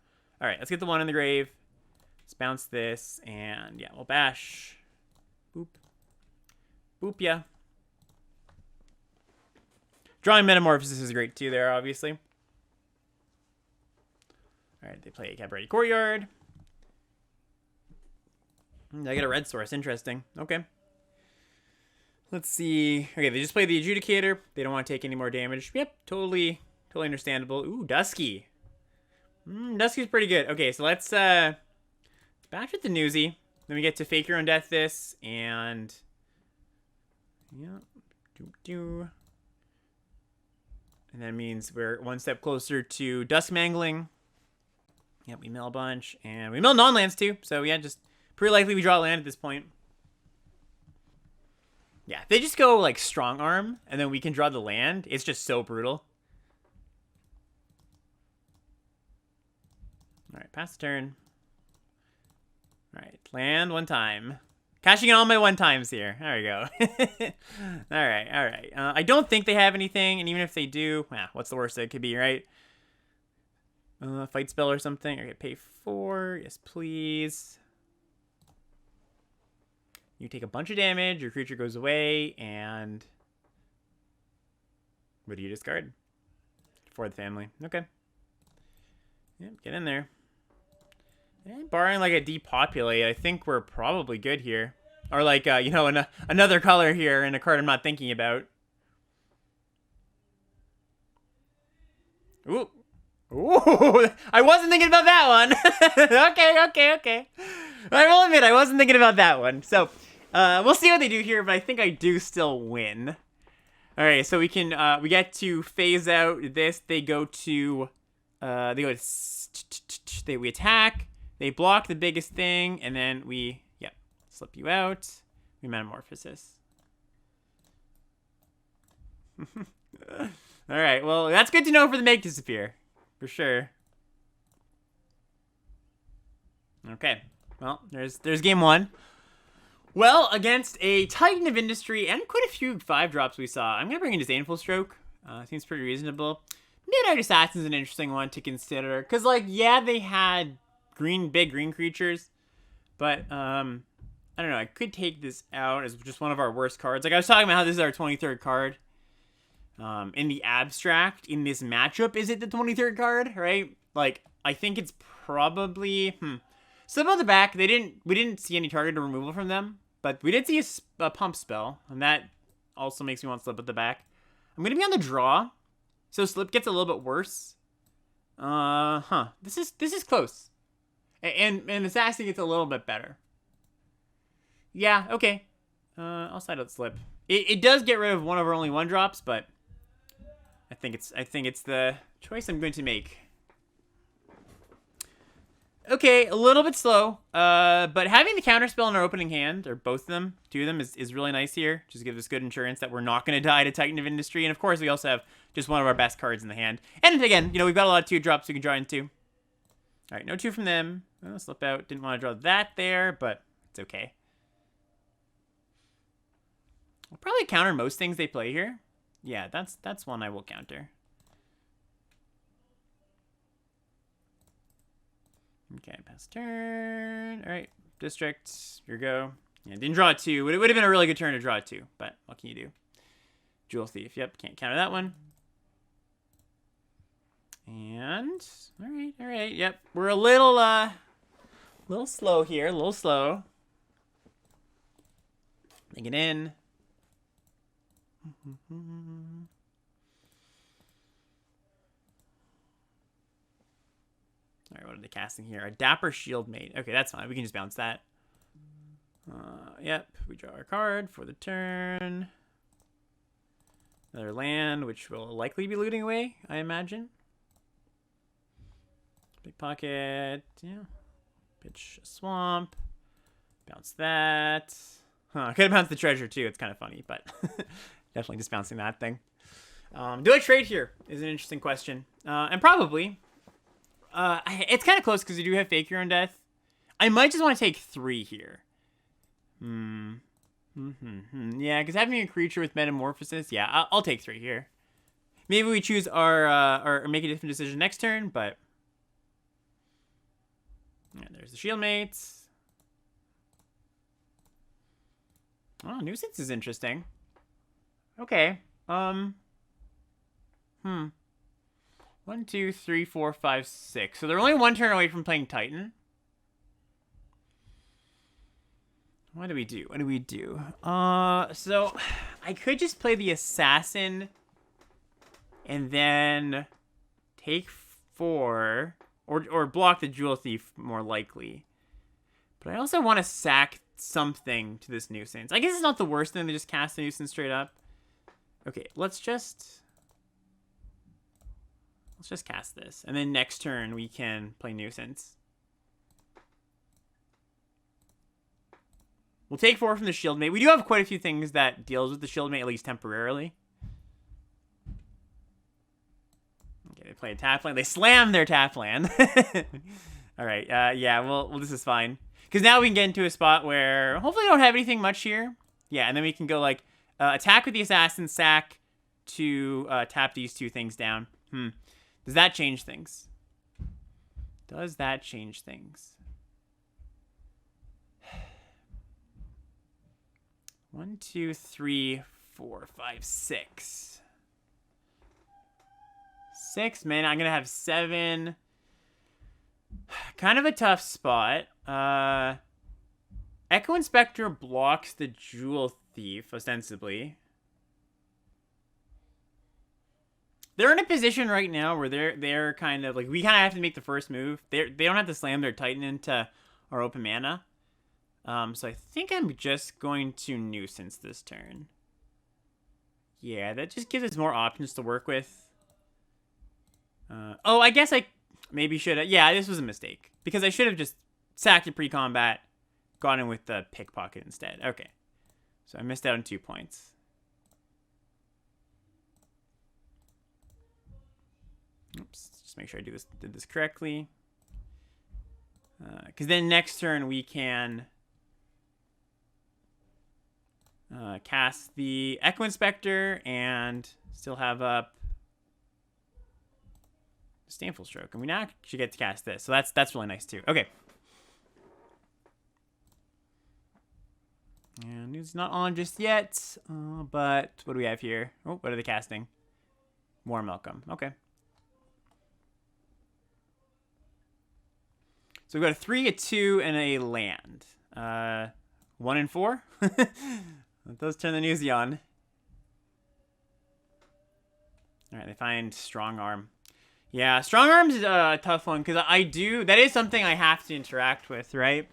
All right, let's get the 1 in the grave. Let's bounce this, and yeah, we'll bash. Boop. Boop, yeah. Drawing Metamorphosis is great, too, there, obviously. All right, they play a Cabaret Courtyard. I get a red source. Interesting. Okay. Let's see. Okay, they just play the Adjudicator. They don't want to take any more damage. Yep, totally understandable. Ooh, Dusky. Dusky's pretty good. Okay, so let's bash with the Newsy. Then we get to Fake Your Own Death this, and yeah, and that means we're one step closer to Dusk Mangling. Yep, we mill a bunch, and we mill non-lands too. So yeah, just pretty likely we draw land at this point. Yeah, if they just go like Strong Arm, and then we can draw the land, it's just so brutal. All right, pass the turn. All right, land 1 time. Cashing in all my 1-times here. There we go. all right. I don't think they have anything, and even if they do, what's the worst that it could be, right? Fight spell or something. Okay, pay 4. Yes, please. You take a bunch of damage, your creature goes away, and what do you discard? For the family. Okay. Yep, get in there. And barring like a depopulate, I think we're probably good here. Or like, you know, another color here and a card I'm not thinking about. Ooh. Ooh, I wasn't thinking about that one. Okay. I will admit, I wasn't thinking about that one. So, we'll see what they do here, but I think I do still win. All right, so we can, we get to phase out this. They go to, we attack. They block the biggest thing, and then we, slip you out. We Metamorphosis. All right, well, that's good to know for the Make Disappear. For sure. Okay, well, there's game 1. Well, against a Titan of Industry and quite a few 5-drops we saw, I'm going to bring in Disdainful Stroke. Seems pretty reasonable. Midnight Assassin's an interesting one to consider. Because, like, yeah, they had big green creatures. But, I don't know. I could take this out as just one of our worst cards. Like, I was talking about how this is our 23rd card. In the abstract, in this matchup, is it the 23rd card, right? Like, I think it's probably... So about the back, we didn't see any targeted removal from them, but we did see a pump spell, and that also makes me want Slip at the back. I'm gonna be on the draw, so Slip gets a little bit worse. This is close, and Assassin gets a little bit better. Yeah, okay. I'll side out Slip. It does get rid of one of our only 1-drops, but I think it's the choice I'm going to make. Okay, a little bit slow, but having the counterspell in our opening hand, or both of them, 2 of them, is really nice here. Just gives us good insurance that we're not going to die to Titan of Industry, and of course we also have just one of our best cards in the hand. And again, you know, we've got a lot of 2-drops we can draw into. All right, no 2 from them. Oh, slip out. Didn't want to draw that there, but it's okay. I'll probably counter most things they play here. Yeah, that's one I will counter. Okay, pass turn. All right, District, your go. Yeah, didn't draw a 2. It would have been a really good turn to draw a 2, but what can you do? Jewel Thief. Yep, can't counter that one. And all right. Yep, we're a little slow here, a little slow. Make it in. All right, what are they casting here? A Dapper Shield Mate. Okay, that's fine. We can just bounce that. Yep, we draw our card for the turn. Another land, which will likely be looting away, I imagine. Big pocket, yeah. Pitch a swamp. Bounce that. Huh, could have bounced the treasure too. It's kind of funny, but definitely just bouncing that thing. Do I trade here is an interesting question. And probably. It's kind of close because you do have Fake Your Own Death. I might just want to take 3 here. Yeah, because having a creature with Metamorphosis, yeah, I'll take 3 here. Maybe we choose our or make a different decision next turn, but yeah, there's the Shield Mates. Oh, Nuisance is interesting. Okay. 1, 2, 3, 4, 5, 6. So they're only 1 turn away from playing Titan. What do we do? What do we do? So I could just play the Assassin and then take 4 or block the Jewel Thief more likely. But I also want to sack something to this Nuisance. I guess it's not the worst thing to just cast the Nuisance straight up. Okay, let's just cast this. And then next turn we can play Nuisance. We'll take 4 from the Shield Mate. We do have quite a few things that deals with the Shield Mate, at least temporarily. Okay, they play a tap land. They slam their tap land. All right, yeah, well, this is fine. Because now we can get into a spot where hopefully we don't have anything much here. Yeah, and then we can go like attack with the Assassin, sack to tap these 2 things down. Does that change things? Does that change things? 1, 2, 3, 4, 5, 6. 6, man. I'm going to have 7. Kind of a tough spot. Echo Inspector blocks the Jewel Thief, ostensibly. They're in a position right now where they're kind of like, we kind of have to make the first move. They don't have to slam their Titan into our open mana. So I think I'm just going to Nuisance this turn. Yeah, that just gives us more options to work with. Oh, I guess I maybe should have. Yeah, this was a mistake. Because I should have just sacked it pre-combat, gone in with the Pickpocket instead. Okay. So I missed out on 2 points. Oops, just make sure I did this correctly. Because then next turn we can cast the Echo Inspector and still have up Disdainful Stroke. And we now actually get to cast this. So that's really nice too. Okay. And it's not on just yet. But what do we have here? Oh, what are they casting? More Malcolm. Okay. So we've got a 3, a 2, and a land. 1 and 4. Let those turn the newsy on. All right, they find Strong Arm. Yeah, Strong Arm's a tough one because that is something I have to interact with, right?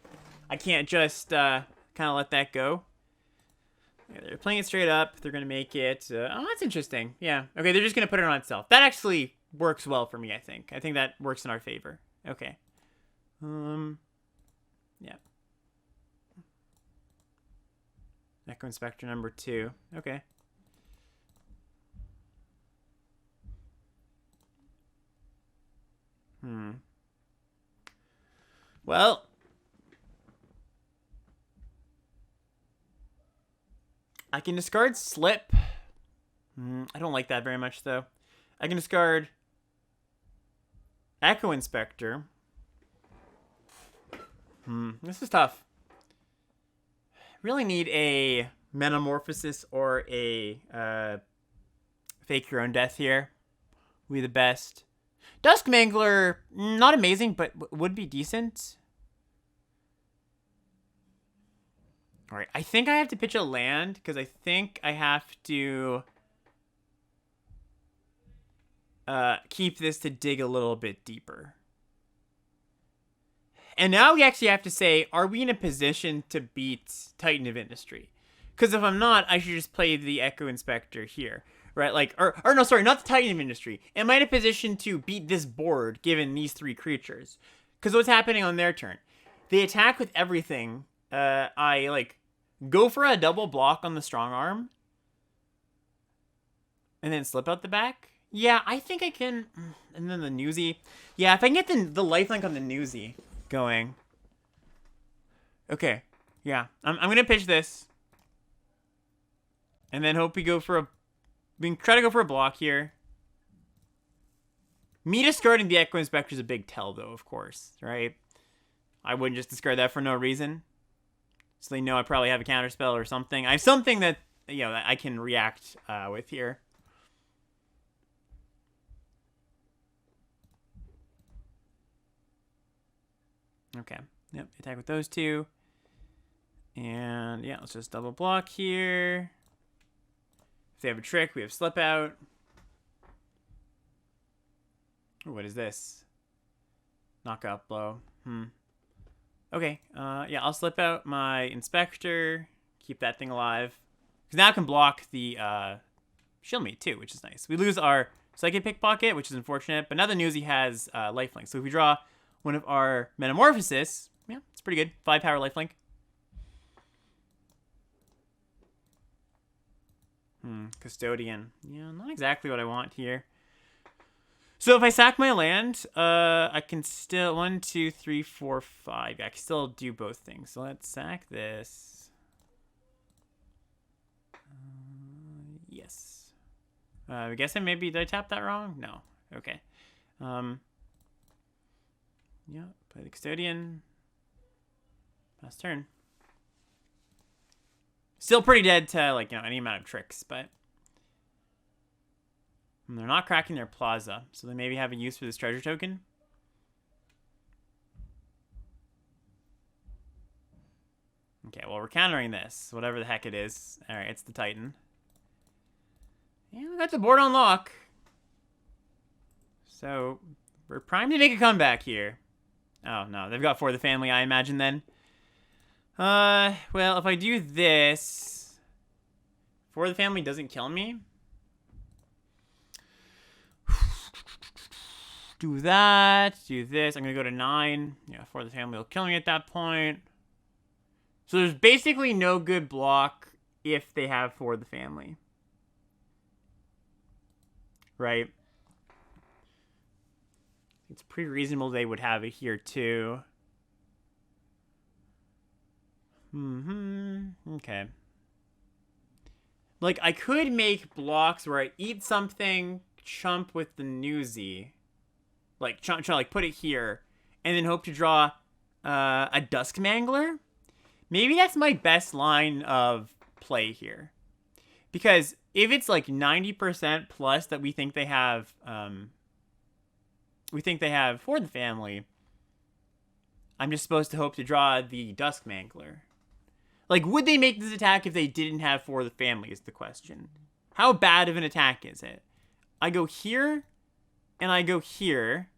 I can't just kind of let that go. Yeah, they're playing it straight up. They're going to make it. Oh, that's interesting. Yeah. Okay, they're just going to put it on itself. That actually works well for me, I think. I think that works in our favor. Okay. Yeah. Echo Inspector number 2. Okay. Well. I can discard Slip. I don't like that very much, though. I can discard Echo Inspector. This is tough. really need a Metamorphosis or a Fake Your Own Death here. Would be the best. Duskmangler, not amazing, but would be decent. All right, I think I have to pitch a land because I think I have to keep this to dig a little bit deeper. And now we actually have to say, are we in a position to beat Titan of Industry? Because if I'm not, I should just play the Echo Inspector here, right? Like, or no, sorry, not the Titan of Industry. Am I in a position to beat this board given these 3 creatures? Because what's happening on their turn? They attack with everything. I like go for a double block on the strong arm, and then slip out the back. Yeah, I think I can. And then the Newsy. Yeah, if I can get the lifelink on the Newsy going. Okay, yeah, I'm gonna pitch this, and then hope we go for a. We can try to go for a block here. Me discarding the Echo Inspector is a big tell, though, of course, right? I wouldn't just discard that for no reason. So they know I probably have a counterspell or something. I have something that, you know, that I can react with here. Okay. Yep, attack with those 2. And, yeah, let's just double block here. If they have a trick, we have slip out. Ooh, what is this? Knockout blow. Okay, yeah, I'll slip out my Inspector, keep that thing alive. Because now I can block the Shield Meat too, which is nice. We lose our Psychic Pickpocket, which is unfortunate, but now the Newsy has lifelink. So if we draw one of our Metamorphosis, yeah, it's pretty good. 5 power lifelink. Custodian. Yeah, not exactly what I want here. So if I sack my land, I can still 1, 2, 3, 4, 5. I can still do both things. So let's sack this. Yes. I guess did I tap that wrong? No. Okay. Yeah. Play the Custodian. Pass turn. Still pretty dead to, like, you know, any amount of tricks, but they're not cracking their Plaza, so they maybe have a use for this treasure token. Okay, well, we're countering this, whatever the heck it is. All right, it's the Titan. Yeah, we got the board on lock. So we're primed to make a comeback here. Oh, no, they've got For the Family, I imagine, then. Well, if I do this, For the Family doesn't kill me. Do that, do this. I'm gonna go to 9. Yeah, For the Family will kill me at that point. So there's basically no good block if they have For the Family. Right? It's pretty reasonable they would have it here too. Okay. Like, I could make blocks where I eat something, chump with the Newsy. Like, try like put it here, and then hope to draw a Duskmangler. Maybe that's my best line of play here. Because if it's like 90% plus that we think they have For the Family, I'm just supposed to hope to draw the Duskmangler. Like, would they make this attack if they didn't have For the Family is the question. How bad of an attack is it? I go here, and I go here.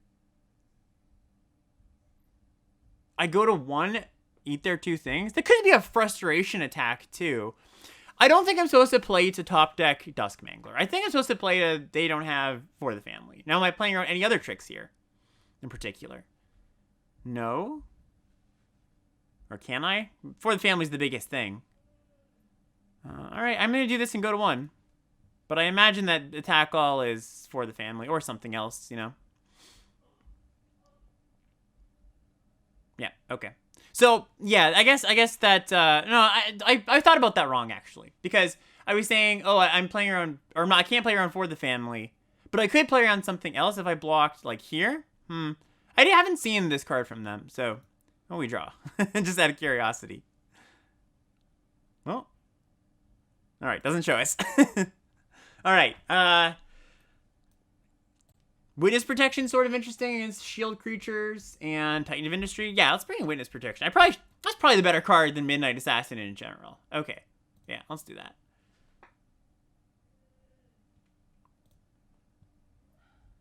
I go to 1, eat their 2 things. That could be a frustration attack, too. I don't think I'm supposed to play to top deck Duskmangler. I think I'm supposed to play to they don't have For the Family. Now, am I playing around any other tricks here in particular? No? Or can I? For the Family is the biggest thing. All right, I'm going to do this and go to 1. But I imagine that attack all is For the Family or something else, you know? Yeah, okay. So, yeah, I guess that, no, I thought about that wrong, actually. Because I was saying, oh, I'm playing around, or not, I can't play around For the Family. But I could play around something else if I blocked, like, here. I haven't seen this card from them, so... Oh, we draw. Just out of curiosity. Well. Alright, doesn't show us. Alright, Witness Protection, sort of interesting against shield creatures and Titan of Industry. Yeah, let's bring in Witness Protection. That's probably the better card than Midnight Assassin in general. Okay, yeah, let's do that.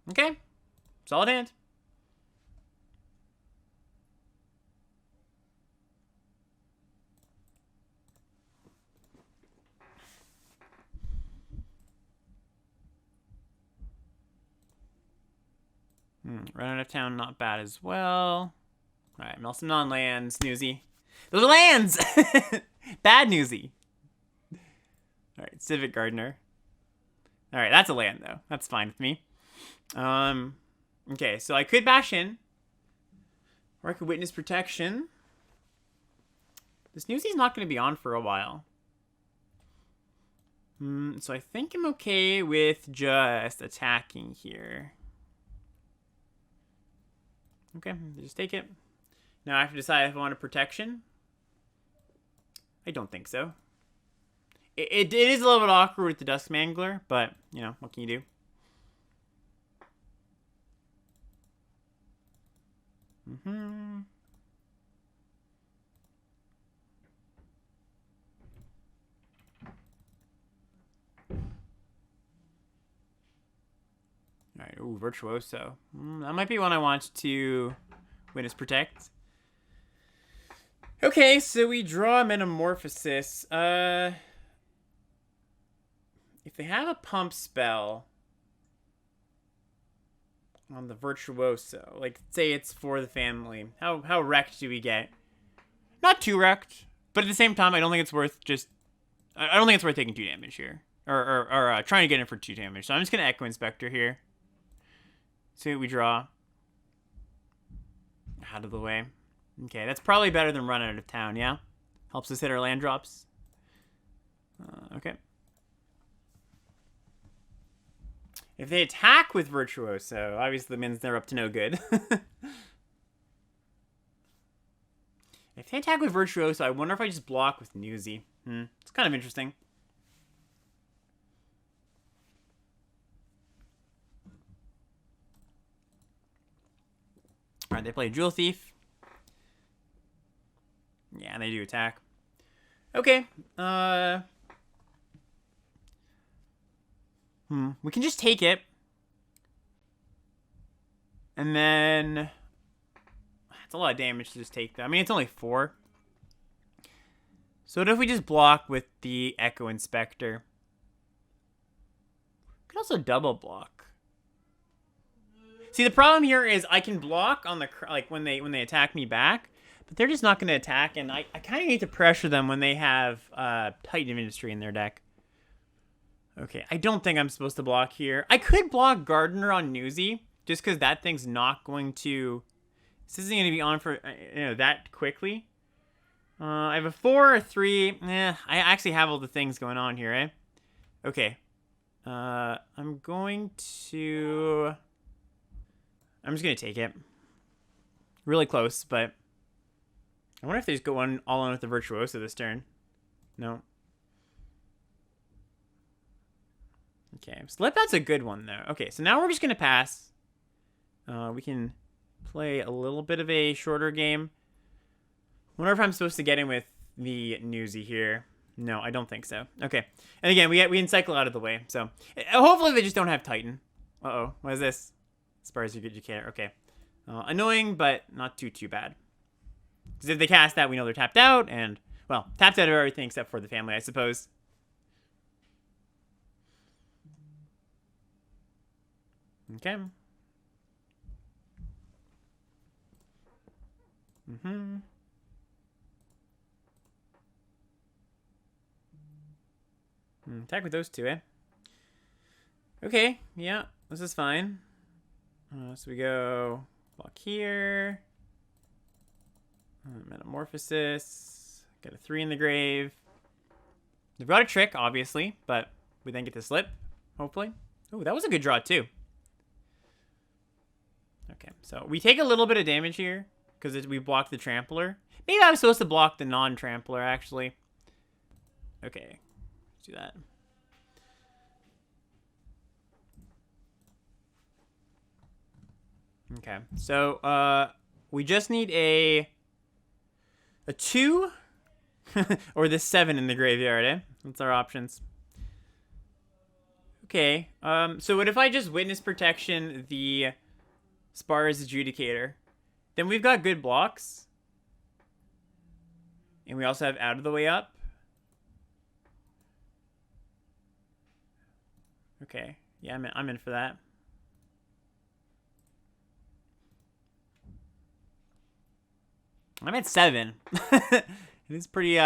Okay, solid hand. Run out of town, not bad as well. Alright, mill some non-lands, Newsy. Those are lands! Bad Newsy. Alright, Civic Gardener. Alright, that's a land, though. That's fine with me. Okay, so I could bash in. Or I could Witness Protection. This Newsy's not going to be on for a while. So I think I'm okay with just attacking here. Okay, just take it. Now I have to decide if I want a protection. I don't think so. It is a little bit awkward with the Dusk Mangler, but, you know, what can you do? Alright, ooh, Virtuoso. That might be one I want to Witness Protect. Okay, so we draw Metamorphosis. If they have a pump spell on the Virtuoso, like, say it's for the family, how wrecked do we get? Not too wrecked, but at the same time, I don't think it's worth just... I don't think it's worth taking 2 damage here. Or trying to get in for 2 damage. So I'm just going to Echo Inspector here. See what we draw. Out of the way. Okay, that's probably better than run out of town, yeah? Helps us hit our land drops. Okay. If they attack with Virtuoso, obviously that means they're up to no good. If they attack with Virtuoso, I wonder if I just block with Newsy. It's kind of interesting. Alright, they play Jewel Thief. Yeah, they do attack. Okay. We can just take it. And then... It's a lot of damage to just take that. I mean, it's only 4. So what if we just block with the Echo Inspector? We could also double block. See, the problem here is I can block on the like when they attack me back, but they're just not going to attack, and I kind of need to pressure them when they have Titan of Industry in their deck. Okay, I don't think I'm supposed to block here. I could block Gardener on Newsy, just because that thing's not going to... This isn't going to be on for that quickly. I have a 4, a 3. I actually have all the things going on here, eh? Okay. I'm going to... I'm just going to take it. Really close, but... I wonder if they just go all in with the Virtuoso this turn. No. Okay, Slip Out's a good one, though. Okay, so now we're just going to pass. We can play a little bit of a shorter game. Wonder if I'm supposed to get in with the Newsy here. No, I don't think so. Okay. And again, we can cycle out of the way. So hopefully they just don't have Titan. Uh-oh. What is this? As far as you care. Okay. Annoying, but not too bad. Because if they cast that, we know they're tapped out. And, well, tapped out of everything except for the family, I suppose. Okay. Attack with those 2, eh? Okay, yeah, this is fine. So we go block here. Metamorphosis. Got a 3 in the grave. They've got a trick, obviously, but we then get to slip, hopefully. Oh, that was a good draw, too. Okay, so we take a little bit of damage here because we blocked the Trampler. Maybe I was supposed to block the non-Trampler, actually. Okay, let's do that. Okay, so we just need a 2 or the 7 in the graveyard, eh? That's our options. Okay, so what if I just Witness Protection the Spar's Adjudicator? Then we've got good blocks. And we also have Out of the Way up. Okay, yeah, I'm in for that. I'm at 7. It is pretty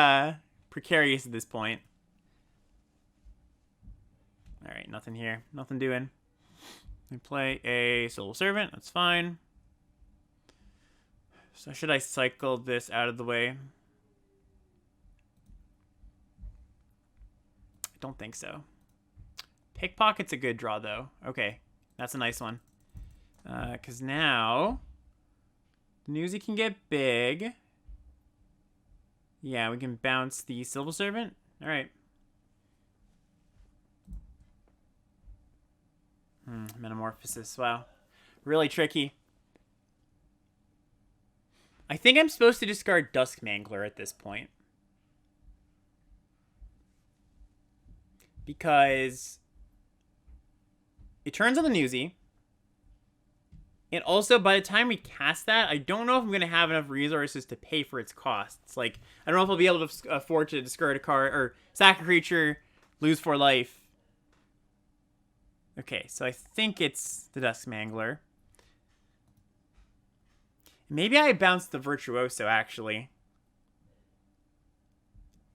precarious at this point. All right, nothing here. Nothing doing. We play a Soul Servant. That's fine. So should I cycle this out of the way? I don't think so. Pickpocket's a good draw, though. Okay, that's a nice one. Because now the Newsy can get big. Yeah, we can bounce the Civil Servant. All right. Metamorphosis. Wow. Really tricky. I think I'm supposed to discard Dusk Mangler at this point. Because it turns on the Newsy. And also, by the time we cast that, I don't know if I'm going to have enough resources to pay for its costs. Like, I don't know if I'll be able to afford to discard a card or sack a creature, lose 4 life. Okay, so I think it's the Dusk Mangler. Maybe I bounced the Virtuoso, actually.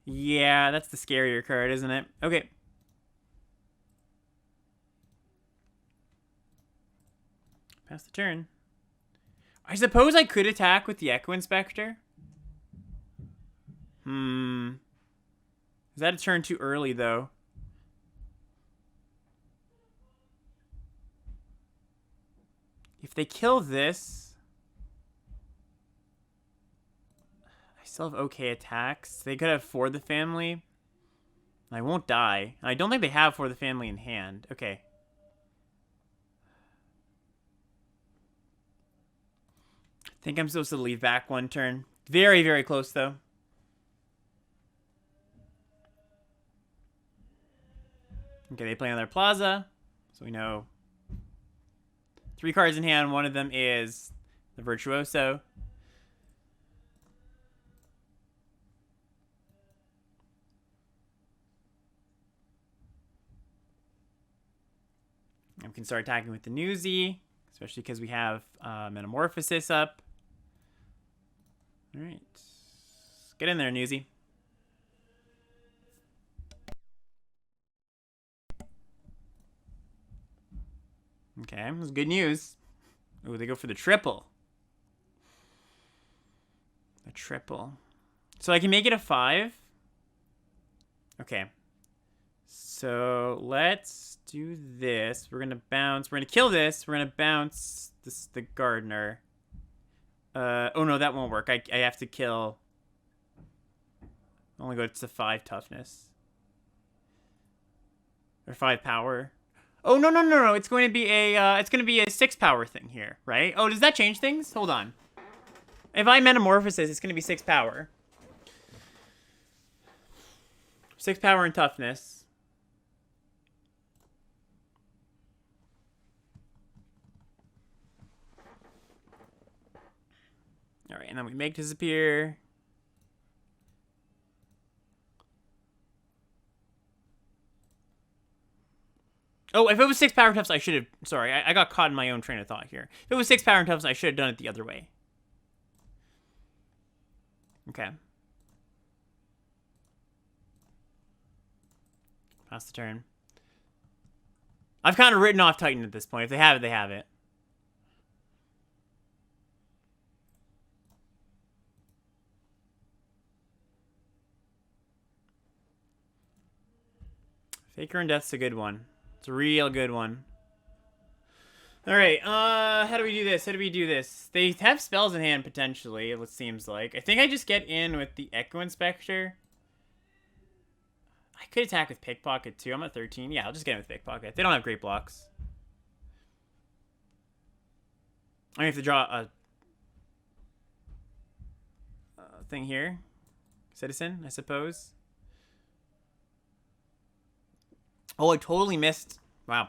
Yeah, that's the scarier card, isn't it? Okay. Pass the turn. I suppose I could attack with the Echo Inspector. Is that a turn too early, though? If they kill this, I still have okay attacks. They could have For the Family. I won't die. I don't think they have For the Family in hand. Okay. I think I'm supposed to leave back 1 turn. Very, very close, though. Okay, they play on their Plaza. So we know 3 cards in hand. One of them is the Virtuoso. And we can start attacking with the Newsy, especially because we have Metamorphosis up. All right. Get in there, Newsy. Okay, that's good news. Oh, they go for the triple. The triple. So I can make it a 5. Okay. So let's do this. We're going to bounce. We're going to kill this. We're going to bounce the Gardener. Oh, no, that won't work. I have to kill. Only go to 5 toughness. Or 5 power. Oh, no. It's going to be a 6 power thing here, right? Oh, does that change things? Hold on. If I Metamorphosis, it's going to be 6 power. 6 power and toughness. All right, and then we make disappear. Oh, if it was 6 power and toughness, I should have... Sorry, I got caught in my own train of thought here. If it was 6 power and toughness, I should have done it the other way. Okay. Pass the turn. I've kind of written off Titan at this point. If they have it, they have it. Faker and Death's a good one. It's a real good one. Alright, how do we do this? How do we do this? They have spells in hand, potentially, it seems like. I think I just get in with the Echo Inspector. I could attack with Pickpocket too. I'm at 13. Yeah, I'll just get him with Pickpocket. They don't have great blocks. I have to draw a thing here. Citizen, I suppose. Oh, I totally missed. Wow.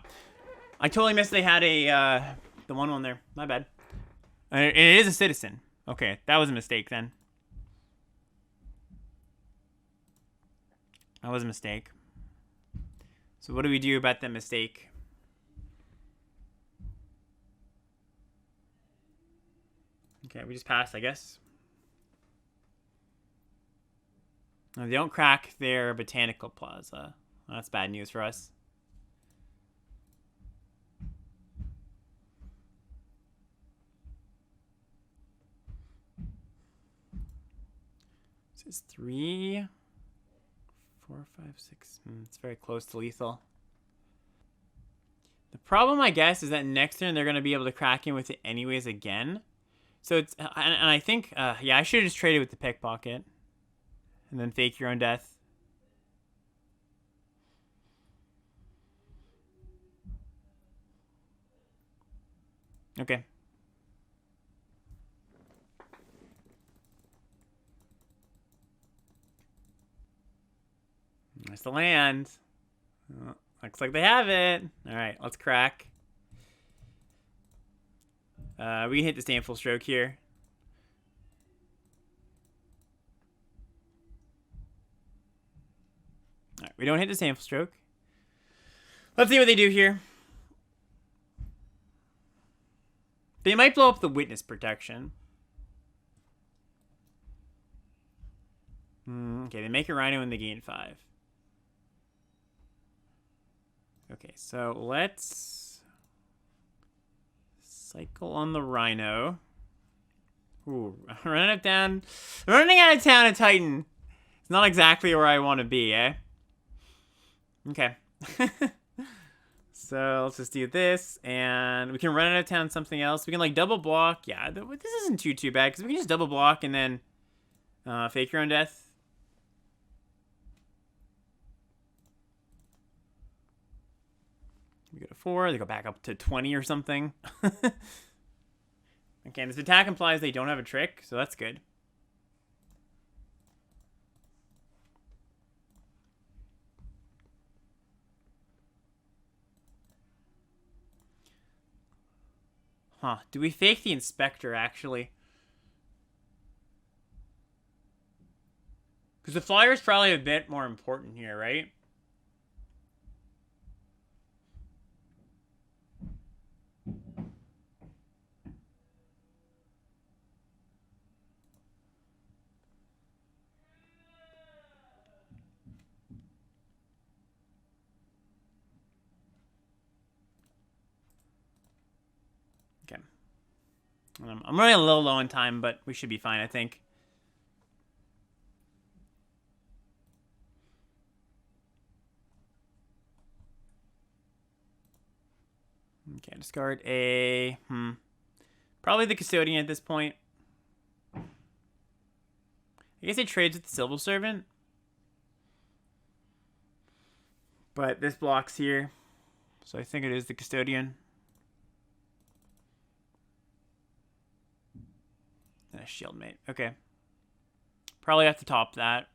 I totally missed they had a, the 1/1 there. My bad. It is a citizen. Okay, that was a mistake then. That was a mistake. So what do we do about that mistake? Okay, we just passed, I guess. No, they don't crack their Botanical Plaza. Well, that's bad news for us. This is 3, 4, 5, 6. It's very close to lethal. The problem, I guess, is that next turn they're going to be able to crack in with it anyways again. So it's, and I think, yeah, I should have just traded with the Pickpocket. And then fake your own death. Okay. There's the land. Oh, looks like they have it. All right, let's crack. We can hit the Disdainful Stroke here. All right, we don't hit the Disdainful Stroke. Let's see what they do here. They might blow up the Witness Protection. Okay, they make a Rhino and they gain 5. Okay, so let's cycle on the Rhino. Ooh, running out of town at Titan. It's not exactly where I want to be, eh? Okay. So let's just do this, and we can run out of town something else. We can like double block. Yeah, this isn't too bad because we can just double block and then fake your own death. We go to 4. They go back up to 20 or something. Okay, this attack implies they don't have a trick, so that's good. Huh. Do we fake the Inspector, actually? Because the Flyer is probably a bit more important here, right? Okay. I'm running a little low on time, but we should be fine, I think. Okay, discard a... Probably the Custodian at this point. I guess it trades with the Civil Servant. But this blocks here. So I think it is the Custodian. And a Shieldmate. Okay. Probably have to top that.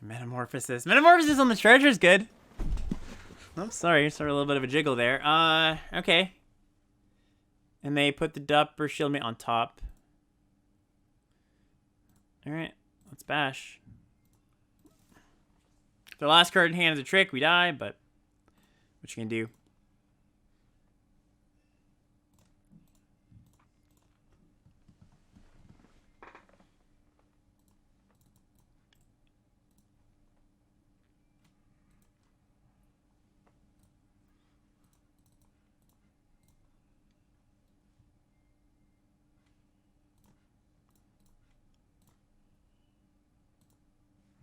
Metamorphosis. Metamorphosis on the treasure is good. Oh, sorry. Sorry, a little bit of a jiggle there. Okay. And they put the Dup or Shieldmate on top. Alright. Let's bash. If their last card in hand is a trick, we die, but what you can do?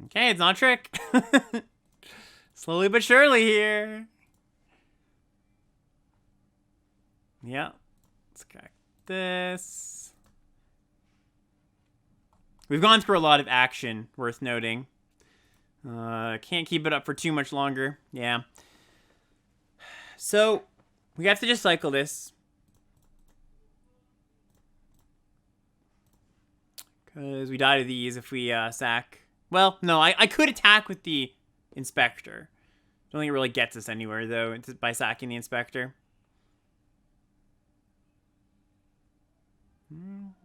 Okay, it's not a trick. Slowly but surely here. Yeah. Let's crack this. We've gone through a lot of action, worth noting. Can't keep it up for too much longer. Yeah. So, we have to just cycle this. Because we die to these if we sack. Well, no, I could attack with the Inspector. Don't think it really gets us anywhere, though, it's by sacking the Inspector.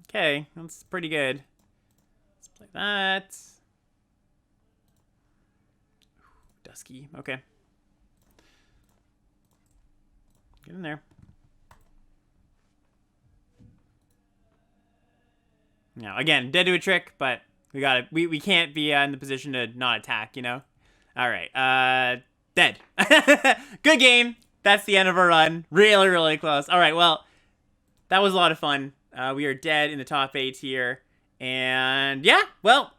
Okay, that's pretty good. Let's play that. Dusky, okay. Get in there. Now, again, dead to a trick, but we can't be in the position to not attack, you know? Alright, dead. Good game. That's the end of our run. Really, really close. Alright, well, that was a lot of fun. We are dead in the top 8 here. And, yeah, well,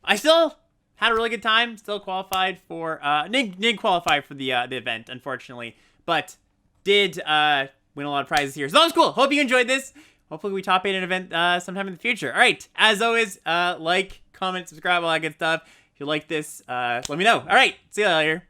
I still had a really good time. Still qualified for, didn't qualify for the event, unfortunately. But did win a lot of prizes here. So that was cool. Hope you enjoyed this. Hopefully we top 8 an event sometime in the future. All right, as always, like, comment, subscribe, all that good stuff. If you like this, let me know. All right, see you later.